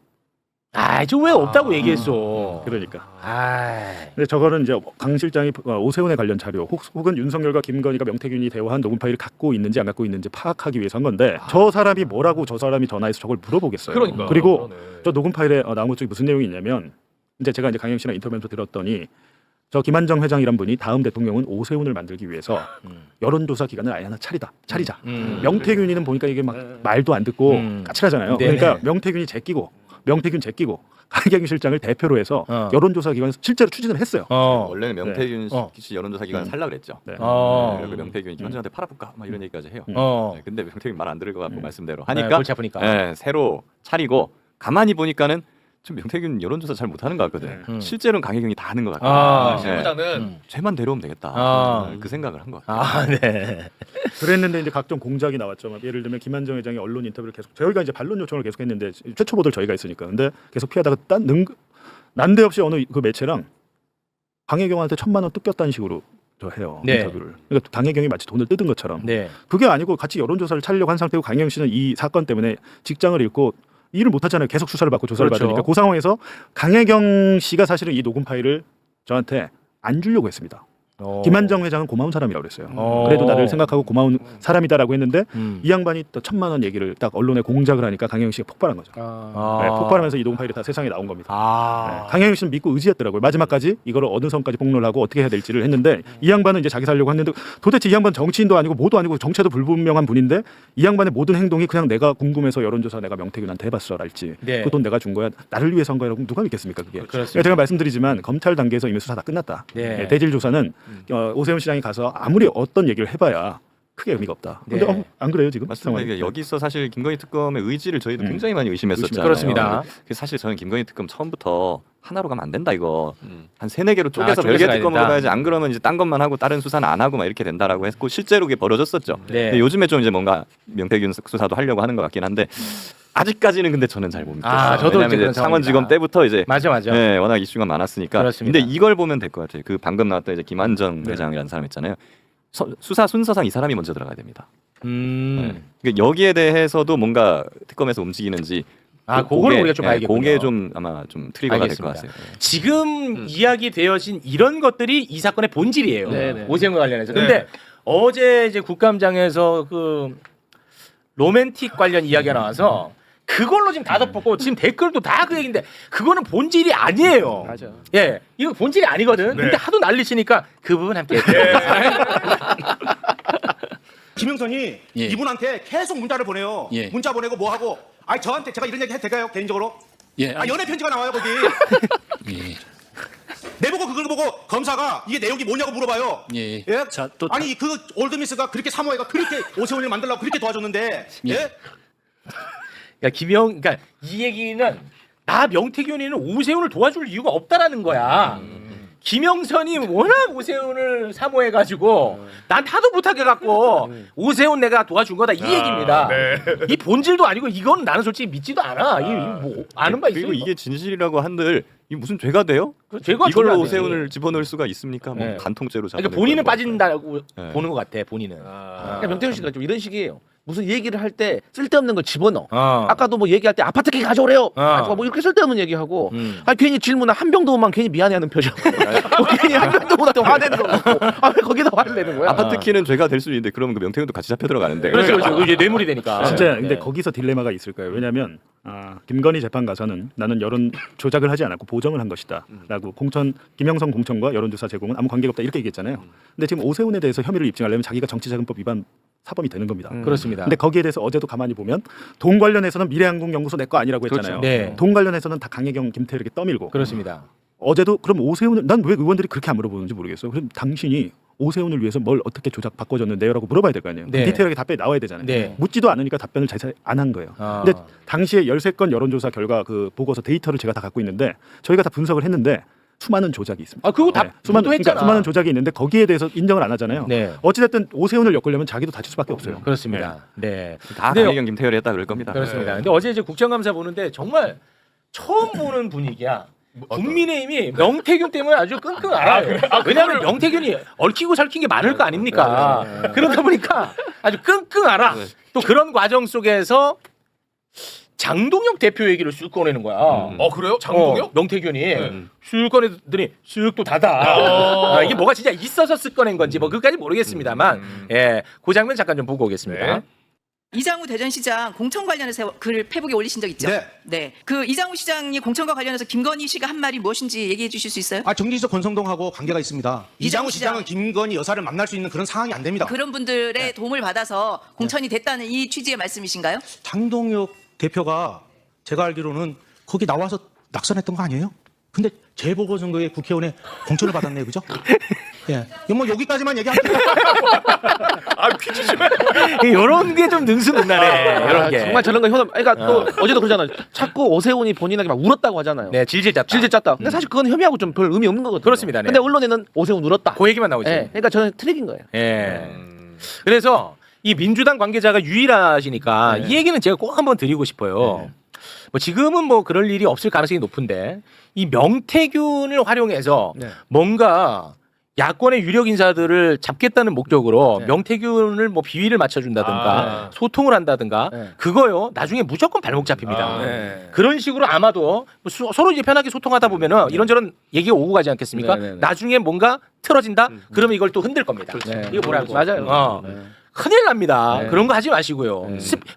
저 왜 없다고 얘기했어? 그러니까. 아. 근데 저거는 이제 강 실장이 오세훈에 관련 자료 혹은 윤석열과 김건희가 명태균이 대화한 녹음 파일을 갖고 있는지 안 갖고 있는지 파악하기 위해서 한 건데 저 사람이 뭐라고 저 사람이 전화해서 저걸 물어보겠어요. 그러니까. 그리고 그러네. 저 녹음 파일에 나온 것 중에 무슨 내용이 있냐면 제가 강영 씨랑 인터뷰에서 들었더니 저 김한정 회장이란 분이 다음 대통령은 오세훈을 만들기 위해서 여론조사 기관을 아예 하나 차리자. 명태균이는 보니까 이게 막 말도 안 듣고 까칠하잖아요. 네네. 그러니까 명태균 제끼고 강혜경 실장을 대표로 해서 여론조사 기관을 실제로 추진을 했어요. 원래는 명태균 씨 여론조사 기관 살라 그랬죠. 네. 그리고 명태균이 김한정한테 팔아볼까 막 이런 얘기까지 해요. 네, 근데 명태균 말 안 들을 것 같고 말씀대로 하니까 골치 아프니까. 새로 차리고 가만히 보니까는 좀 명태균 여론조사 잘 못하는 것 같거든. 실제로는 강혜경이 다 하는 것 같아요. 실무자는 쟤만 데려오면 되겠다. 그 생각을 한 것 같아요. 네. 그랬는데 이제 각종 공작이 나왔죠. 예를 들면 김한정 회장이 언론 인터뷰를 계속 저희가 이제 반론 요청을 계속했는데 최초 보도를 저희가 했으니까 근데 계속 피하다가 난데없이 어느 그 매체랑 강혜경한테 1,000만 원 뜯겼다는 식으로 해요. 네. 인터뷰를. 그러니까 강혜경이 마치 돈을 뜯은 것처럼. 네. 그게 아니고 같이 여론조사를 차리려고 한 상태고 강혜경 씨는 이 사건 때문에 직장을 잃고 일을 못하잖아요. 계속 수사를 받고 조사를 그렇죠. 받으니까 그 상황에서 강혜경 씨가 사실은 이 녹음 파일을 저한테 안 주려고 했습니다. 김한정 회장은 고마운 사람이라고 그랬어요. 그래도 나를 생각하고 고마운 사람이다라고 했는데 이 양반이 또 1,000만 원 얘기를 딱 언론에 공작을 하니까 강영희 씨가 폭발한 거죠. 네, 폭발하면서 이동 파일이 다 세상에 나온 겁니다. 네, 강영희 씨는 믿고 의지했더라고요. 마지막까지 이거를 어느 선까지 폭로를 하고 어떻게 해야 될지를 했는데 이 양반은 이제 자기 살려고 했는데 도대체 이 양반 정치인도 아니고 뭐도 아니고 정체도 불분명한 분인데 이 양반의 모든 행동이 그냥 내가 궁금해서 여론조사 내가 명태균한테 해봤어랄지 네. 그 돈 내가 준 거야 나를 위해서 한 거라고 누가 믿겠습니까 그게. 그렇습니다. 제가 말씀드리지만 검찰 단계에서 이미 수사 다 끝났다. 네. 네, 대질 조사는 오세훈 시장이 가서 아무리 어떤 얘기를 해봐야 크게 의미가 없다. 근데 네. 안 그래요 지금? 맞습니다. 이게 여기서 사실 김건희 특검의 의지를 저희도 굉장히 많이 의심했었잖아요. 그렇습니다. 그래서 사실 저는 김건희 특검 처음부터 하나로 가면 안 된다 이거 한 3-4개로 쪼개서 쪼개서 별개 가야 특검으로 된다. 가야지 안 그러면 이제 딴 것만 하고 다른 수사는 안 하고 막 이렇게 된다라고 했고 실제로 그게 벌어졌었죠. 네. 근데 요즘에 좀 이제 뭔가 명태균 수사도 하려고 하는 것 같긴 한데 아직까지는 근데 저는 잘 못 믿겠어요. 저도 왜냐하면 이제 이제 창원지검 때부터 이제 맞아. 네, 워낙 이슈가 많았으니까. 그렇습니다. 근데 이걸 보면 될 것 같아요. 그 방금 나왔던 이제 김한정 회장이라는 사람 있잖아요. 수사 순서상 이 사람이 먼저 들어가야 됩니다. 네. 그러니까 여기에 대해서도 뭔가 특검에서 움직이는지 그거를 우리가 좀 봐야겠군요. 그게 좀 아마 좀 트리거가 될 것 알겠습니다. 같아요. 지금 이야기 되어진 이런 것들이 이 사건의 본질이에요. 네네. 오세훈과 관련해서. 근데 어제 이제 국감장에서 그 로맨틱 관련 이야기가 나와서 그걸로 지금 다 덮었고 지금 댓글도 다 그 얘기인데 그거는 본질이 아니에요. 맞아. 예, 이거 본질이 아니거든. 근데 하도 난리치니까 그 부분 함께. 김영선이 이분한테 계속 문자를 보내요. 문자 보내고 뭐 하고. 아니 저한테 제가 이런 얘기 해도 될까요 개인적으로? 연애 편지가 나와요 거기. 내보고 그걸 보고 검사가 이게 내용이 뭐냐고 물어봐요. 자, 또 아니 그 올드미스가 그렇게 사모해가 그렇게 오세훈을 만들려고 그렇게 도와줬는데. 그러니까 이 얘기는 나 명태균이는 오세훈을 도와줄 이유가 없다라는 거야. 김영선이 워낙 오세훈을 사모해가지고 난 타도 못하게 갖고 오세훈 내가 도와준 거다 이 얘기입니다. 이 본질도 아니고 이건 나는 솔직히 믿지도 않아. 뭐 아는 바 있어요? 그리고 이게 진실이라고 한들 이 무슨 죄가 돼요? 죄가 이걸로 되면 안 오세훈을 집어넣을 수가 있습니까? 뭐 네. 간통죄로 잡아. 그러니까 본인은 빠진다고 네. 보는 것 같아. 본인은. 그러니까 명태균 씨가 좀 이런 식이에요. 무슨 얘기를 할 때 쓸데없는 걸 집어넣어. 아까도 뭐 얘기할 때 아파트 키 가져오래요. 뭐 이렇게 쓸데없는 얘기하고. 괜히 질문을 한 병도만 괜히 미안해하는 표정. 뭐 괜히 한 병도보다 화내는 거 같고. 왜 거기다 화를 내는 거야? 아파트 키는 죄가 될 수 있는데 그러면 그 명태균도 같이 잡혀 들어가는데. 그렇죠. 이제 뇌물이 되니까. 진짜 근데 거기서 딜레마가 있을까요? 왜냐하면 김건희 재판 가서는 나는 여론 조작을 하지 않았고 보정을 한 것이다라고 김영선 공천과 여론조사 제공은 아무 관계가 없다 이렇게 얘기했잖아요. 근데 지금 오세훈에 대해서 혐의를 입증하려면 자기가 정치자금법 위반 사범이 되는 겁니다. 그렇습니다. 근데 거기에 대해서 어제도 가만히 보면 돈 관련해서는 미래항공연구소 내 거 아니라고 했잖아요. 그렇죠. 네. 돈 관련해서는 다 강혜경, 김태우 이렇게 떠밀고. 그렇습니다. 어제도 그럼 오세훈을 난 왜 의원들이 그렇게 안 물어보는지 모르겠어요. 그럼 당신이 오세훈을 위해서 뭘 어떻게 조작 바꿔줬는데요라고 물어봐야 될 거 아니에요. 네. 디테일하게 답변이 나와야 되잖아요. 네. 묻지도 않으니까 답변을 잘 안 한 거예요. 근데 당시에 13건 여론조사 결과 그 보고서 데이터를 제가 다 갖고 있는데 저희가 다 분석을 했는데 수많은 조작이 있습니다. 그거 다 그러니까 수많은 조작이 있는데 거기에 대해서 인정을 안 하잖아요. 네. 어찌됐든 오세훈을 엮으려면 자기도 다칠 수밖에 없어요. 그렇습니다. 네. 다 근데 강혜경 김태열이 했다 그럴 겁니다. 그렇습니다. 근데 어제 이제 국정감사 보는데 정말 처음 보는 분위기야. 국민의힘이 명태균 때문에 아주 끙끙 앓아요. 왜냐하면 명태균이 얽히고 설킨 게 많을 거 아닙니까? 그러다 보니까 아주 끙끙 앓아. 또 그런 과정 속에서 장동혁 대표 얘기를 쑥 꺼내는 거야. 그래요? 장동혁? 명태균이 쑥 꺼내더니 쑥 또 닫아. 이게 뭐가 진짜 있어서 쓱 꺼낸 건지 뭐 그까지 모르겠습니다만 그 장면 잠깐 좀 보고 오겠습니다. 이장우 대전시장 공천 관련해서 글 페북에 올리신 적 있죠? 네. 그 이장우 시장이 공천과 관련해서 김건희 씨가 한 말이 무엇인지 얘기해 주실 수 있어요? 정진석 권성동하고 관계가 있습니다. 이장우 시장은 김건희 여사를 만날 수 있는 그런 상황이 안 됩니다. 그런 분들의 도움을 받아서 공천이 됐다는 이 취지의 말씀이신가요? 장동혁 대표가 제가 알기로는 거기 나와서 낙선했던 거 아니에요? 근데 재보궐선거에 국회의원에 공천을 받았네요, 그죠? 뭐 여기까지만 얘기할게요. 퀴즈 좀 이런 게 좀 능수능란해. 이런 게 정말 저런 거 현업. 그러니까 또 어제도 그러잖아요. 자꾸 오세훈이 본인에게 막 울었다고 하잖아요. 네, 질질 짰다. 근데 사실 그건 혐의하고 좀 별 의미 없는 거거든요. 그렇습니다. 네. 근데 언론에는 오세훈 울었다. 그 얘기만 나오지. 그러니까 저는 트릭인 거예요. 그래서 이 민주당 관계자가 유일하시니까 이 얘기는 제가 꼭 한번 드리고 싶어요. 뭐 지금은 뭐 그럴 일이 없을 가능성이 높은데 이 명태균을 활용해서 뭔가 야권의 유력 인사들을 잡겠다는 목적으로 네. 명태균을 뭐 비위를 맞춰준다든가 소통을 한다든가 그거요 나중에 무조건 발목 잡힙니다. 그런 식으로 아마도 서로 이제 편하게 소통하다 보면은 이런저런 얘기가 오고 가지 않겠습니까? 나중에 뭔가 틀어진다? 그러면 이걸 또 흔들 겁니다. 이거 뭐라고? 맞아요. 큰일 납니다. 그런 거 하지 마시고요.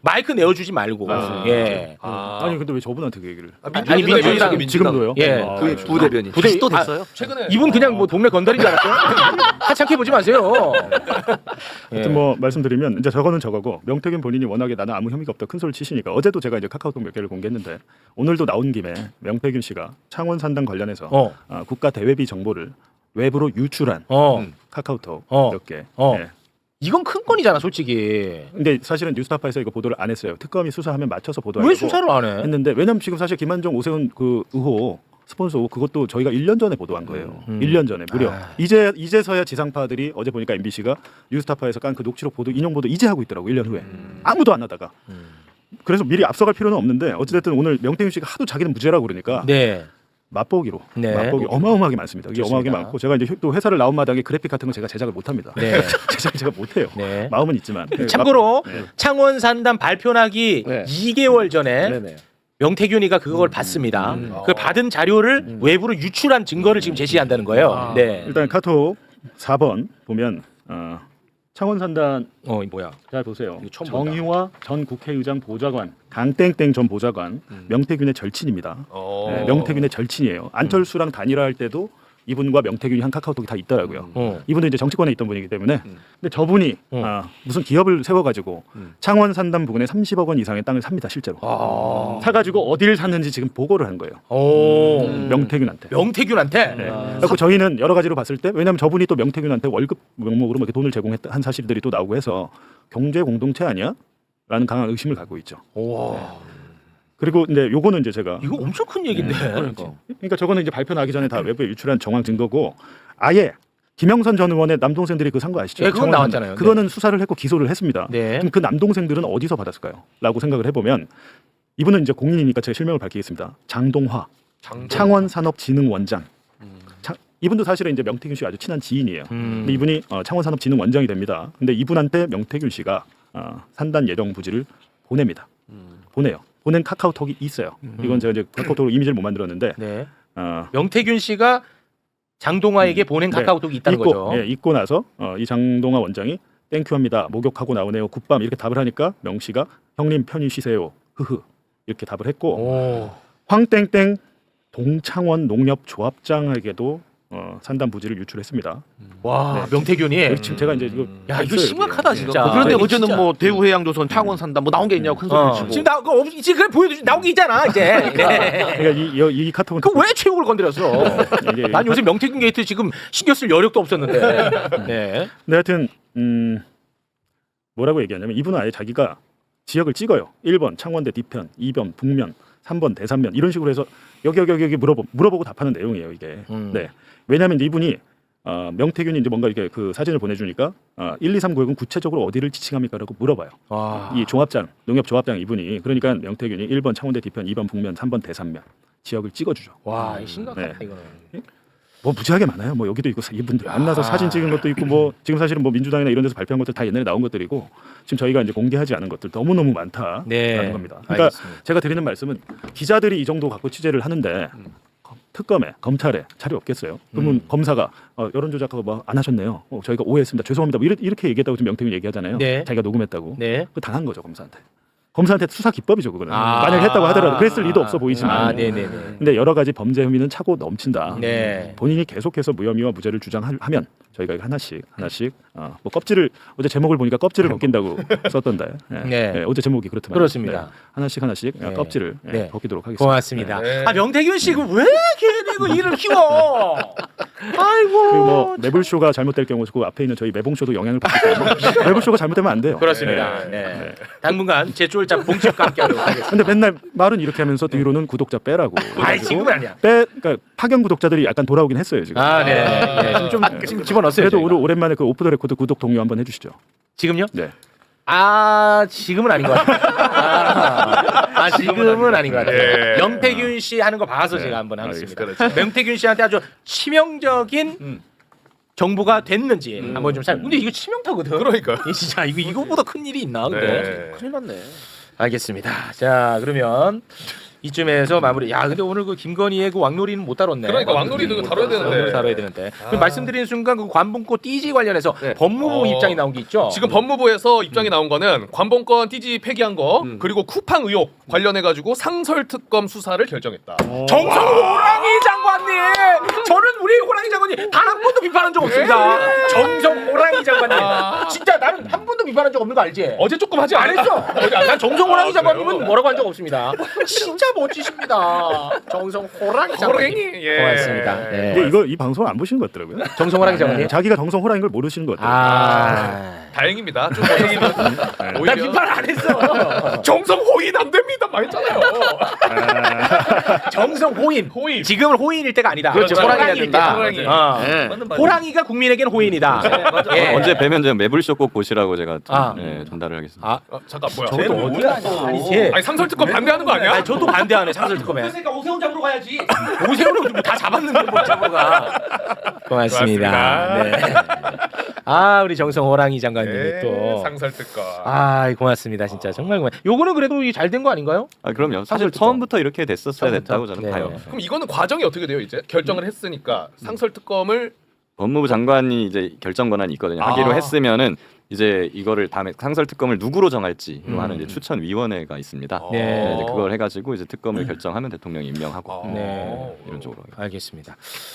마이크 내어주지 말고. 예. 아니 근데 왜 저분한테 그 얘기를? 아니 민주당이 지금도요? 예. 그 부대변인. 또 됐어요? 최근에 이분 그냥 뭐 동네 건달인 줄 알았어요? 하찮게 보지 마세요. 하여튼 뭐 말씀드리면 이제 저거는 저거고 명태균 본인이 워낙에 나는 아무 혐의가 없다 큰 소리 치시니까 어제도 제가 이제 카카오톡 몇 개를 공개했는데 오늘도 나온 김에 명태균 씨가 창원 산당 관련해서 국가 대외비 정보를 외부로 유출한 카카오톡 몇 개. 예. 이건 큰 건이잖아, 솔직히. 근데 사실은 뉴스타파에서 이거 보도를 안 했어요. 특검이 수사하면 맞춰서 보도하려고. 왜 수사를 안 해? 했는데 왜냐면 지금 사실 김한종 오세훈 그 의혹 스폰서 의혹 그것도 저희가 1년 전에 보도한 거예요. 1년 전에 무려. 이제서야 지상파들이 어제 보니까 MBC가 뉴스타파에서 깐 그 녹취록 보도 인용 보도 이제 하고 있더라고 1년 후에. 아무도 안 하다가. 그래서 미리 앞서갈 필요는 없는데 어찌됐든 오늘 명태균 씨가 하도 자기는 무죄라고 그러니까 맛보기로 맛보기 어마어마하게 많습니다. 이게 어마어마하게 많고 제가 이제 또 회사를 나온 마당에 그래픽 같은 거 제가 제작을 못합니다. 제작을 제가 못해요. 마음은 있지만. 참고로 창원 산담 발표나기 2개월 전에 명태균이가 그걸 받습니다. 그 받은 자료를 외부로 유출한 증거를 지금 제시한다는 거예요. 일단 카톡 4번 보면 창원 산단 뭐야? 잘 보세요. 정의화 전 국회의장 보좌관 강땡땡 전 보좌관 명태균의 절친입니다. 명태균의 절친이에요. 안철수랑 단일화할 때도 이분과 명태균이 한 카카오톡이 다 있더라고요. 이분은 이제 정치권에 있던 분이기 때문에. 근데 저분이 무슨 기업을 세워가지고 창원 산단 부근에 30억 원 이상의 땅을 삽니다 실제로. 사가지고 어디를 샀는지 지금 보고를 한 거예요. 명태균한테. 명태균한테. 그래서 저희는 여러 가지로 봤을 때 왜냐하면 저분이 또 명태균한테 월급 명목으로 이렇게 돈을 제공한 사실들이 또 나오고 해서 경제 공동체 아니야? 라는 강한 의심을 갖고 있죠. 그리고 이제 요거는 이제 제가 이거 엄청 큰 얘기인데. 그러니까 저거는 이제 발표 나기 전에 다 외부에 유출한 정황 증거고 아예 김영선 전 의원의 남동생들이 그 산 거 아시죠? 그건 나왔잖아요. 그거는 수사를 했고 기소를 했습니다. 그럼 그 남동생들은 어디서 받았을까요? 라고 생각을 해보면 이분은 이제 공인이니까 제가 실명을 밝히겠습니다. 장동화 창원산업진흥원장. 이분도 사실은 이제 명태균 씨가 아주 친한 지인이에요. 근데 이분이 창원산업진흥원장이 됩니다. 근데 이분한테 명태균 씨가 산단 예정 부지를 보냅니다. 보내요. 보낸 카카오톡이 있어요. 이건 제가 이제 카카오톡으로 이미지를 못 만들었는데 명태균 씨가 장동화에게 보낸 카카오톡이 있다는 거죠. 있고 나서 이 장동화 원장이 땡큐합니다. 목욕하고 나오네요. 굿밤 이렇게 답을 하니까 명 씨가 형님 편히 쉬세요. 흐흐 이렇게 답을 했고 황땡땡 동창원 농협조합장에게도 산단 부지를 유출했습니다. 와 명태균이 지금 제가 이제 이거 이거 심각하다 진짜. 그런데 어제는 뭐 대우해양조선 창원 산단 뭐 나온 게 있냐고 큰 소리 치고. 지금 지금 보여주지 나온 게 있잖아 이제. 그러니까 이 카톡은 그 왜 최욱을 건드렸어? 난 요새 명태균 게이트 지금 신경 쓸 여력도 없었는데. 근데 하여튼 뭐라고 얘기하냐면 이분은 아예 자기가 지역을 찍어요. 1번 창원대 뒤편, 2번 북면, 3번 대산면 이런 식으로 해서 여기 물어보고 답하는 내용이에요 이게. 왜냐하면 이분이 명태균이 이제 뭔가 이렇게 그 사진을 보내주니까 1, 2, 3 구역은 구체적으로 어디를 지칭합니까라고 물어봐요. 이 조합장 농협 조합장 이분이 그러니까 명태균이 1번 창원대 뒤편, 2번 북면, 3번 대산면 지역을 찍어주죠. 와 심각하다 이거는. 뭐 무지하게 많아요. 뭐 여기도 있고 이분들 만나서 사진 찍은 것도 있고 뭐 지금 사실은 뭐 민주당이나 이런 데서 발표한 것들 다 옛날에 나온 것들이고 지금 저희가 이제 공개하지 않은 것들 너무 많다라는 겁니다. 그러니까 알겠습니다. 제가 드리는 말씀은 기자들이 이 정도 갖고 취재를 하는데 특검에 검찰에 자료 없겠어요? 그러면 검사가 여론조작하고 뭐 안 하셨네요. 저희가 오해했습니다. 죄송합니다. 뭐 이렇게 얘기했다고 지금 명태균이 얘기하잖아요. 자기가 녹음했다고. 그 당한 거죠 검사한테. 검사한테 수사 기법이죠 그거는. 만약 했다고 하더라도 그랬을 리도 없어 보이지만. 근데 여러 가지 범죄 혐의는 차고 넘친다. 본인이 계속해서 무혐의와 무죄를 주장하면 저희가 하나씩 뭐 껍질을 어제 제목을 보니까 껍질을 벗긴다고 썼던데. 어제 제목이 그렇더라고요. 그렇습니다. 하나씩 껍질을 벗기도록 하겠습니다. 고맙습니다. 명태균 씨 왜 걔네 일을 키워? 아이고. 그리고 뭐 매불쇼가 잘못될 경우 그 앞에 있는 저희 매봉쇼도 영향을 받기 때문에 매불쇼가 잘못되면 안 돼요. 그렇습니다. 당분간 제쫄자 봉집과 함께하도록 하겠습니다. 근데 맨날 말은 이렇게 하면서 뒤로는 구독자 빼라고. 지금은 아니야. 그러니까 파견 구독자들이 약간 돌아오긴 했어요 지금. 좀 집어넣었어요. 그래도 오랜만에 그 오프 더 레코드 구독 동료 한번 해주시죠. 지금요? 네. 지금은 아닌 것 같아요. 지금은 아닌 것 같아요. 명태균 씨 하는 거 봐서 제가 한번 하겠습니다. 명태균 씨한테 아주 치명적인 정부가 됐는지 한번 좀 근데 이거 치명타거든. 그러니까요. 진짜 이거보다 큰 일이 있나? 근데 네. 큰일 났네. 알겠습니다. 자 그러면 이쯤에서 마무리. 야 근데 오늘 그 김건희의 그 왕놀이는 못 다뤘네. 그러니까 왕놀이도 다뤄야 되는데. 왕놀이 다뤄야 되는데. 그 말씀드리는 순간 그 관봉권 띠지 관련해서 법무부 입장이 나온 게 있죠. 지금 법무부에서 입장이 나온 거는 관봉권 띠지 폐기한 거 그리고 쿠팡 의혹 관련해 가지고 상설특검 수사를 결정했다. 정성 호랑이 장관님, 저는 우리 호랑이 장관님 단 한 번도 비판한 적 없습니다. 정성 호랑이 장관님, 진짜 나는 한 번도 비판한 적 없는 거 알지? 어제 조금 하지 안 했어. 난 정성 호랑이 아, 장관님은 그래요? 뭐라고 한 적 없습니다. 진짜 멋지십니다. 정성 호랑이 장관님. 예. 고맙습니다. 네. 근데 이거 이 방송을 안 보시는 것 같더라고요. 정성 호랑이 장관님. 네, 자기가 정성 호랑인 걸 모르시는 것 같더라고요. 다행입니다. 좀 멋있으면 나 비판 안 했어. 정성 호인 안 됩니다. 말했잖아요. 정성 호인. 지금은 호인일 때가 아니다. 그렇죠. 호랑이일 된다. 때다. 호랑이가 국민에게는 호인이다. 예. 언제 뵈면 제가 매불쇼 꼭 보시라고 제가 아. 전달을 하겠습니다. 아, 잠깐 뭐야? 저도 어디야? 아니지. 아니 상설특검 반대하는 거 아니야? 아니, 저도 반대하네 상설특검에. 그러니까 오세훈 잡으러 가야지. 오세훈은 다 잡았는데 뭐 잡으러 가. 고맙습니다. 네. 아 우리 정성 호랑이 장관님이 또 상설특검. 아 고맙습니다 진짜 정말 고맙. 요거는 그래도 잘 된 거 아닌가요? 아 그럼요. 사실 처음부터 이렇게 됐었어야 됐다고 저는 네. 봐요. 그럼 이거는 과정이 어떻게 돼요? 이제 결정을 했으니까 상설특검을 법무부 장관이 이제 결정 권한이 있거든요. 하기로 했으면은 이제 이거를 다음에 상설 특검을 누구로 정할지로 하는 이제 추천 위원회가 있습니다. 네. 이제 그걸 해가지고 이제 특검을 결정하면 대통령이 임명하고 네. 이런 쪽으로. 알겠습니다.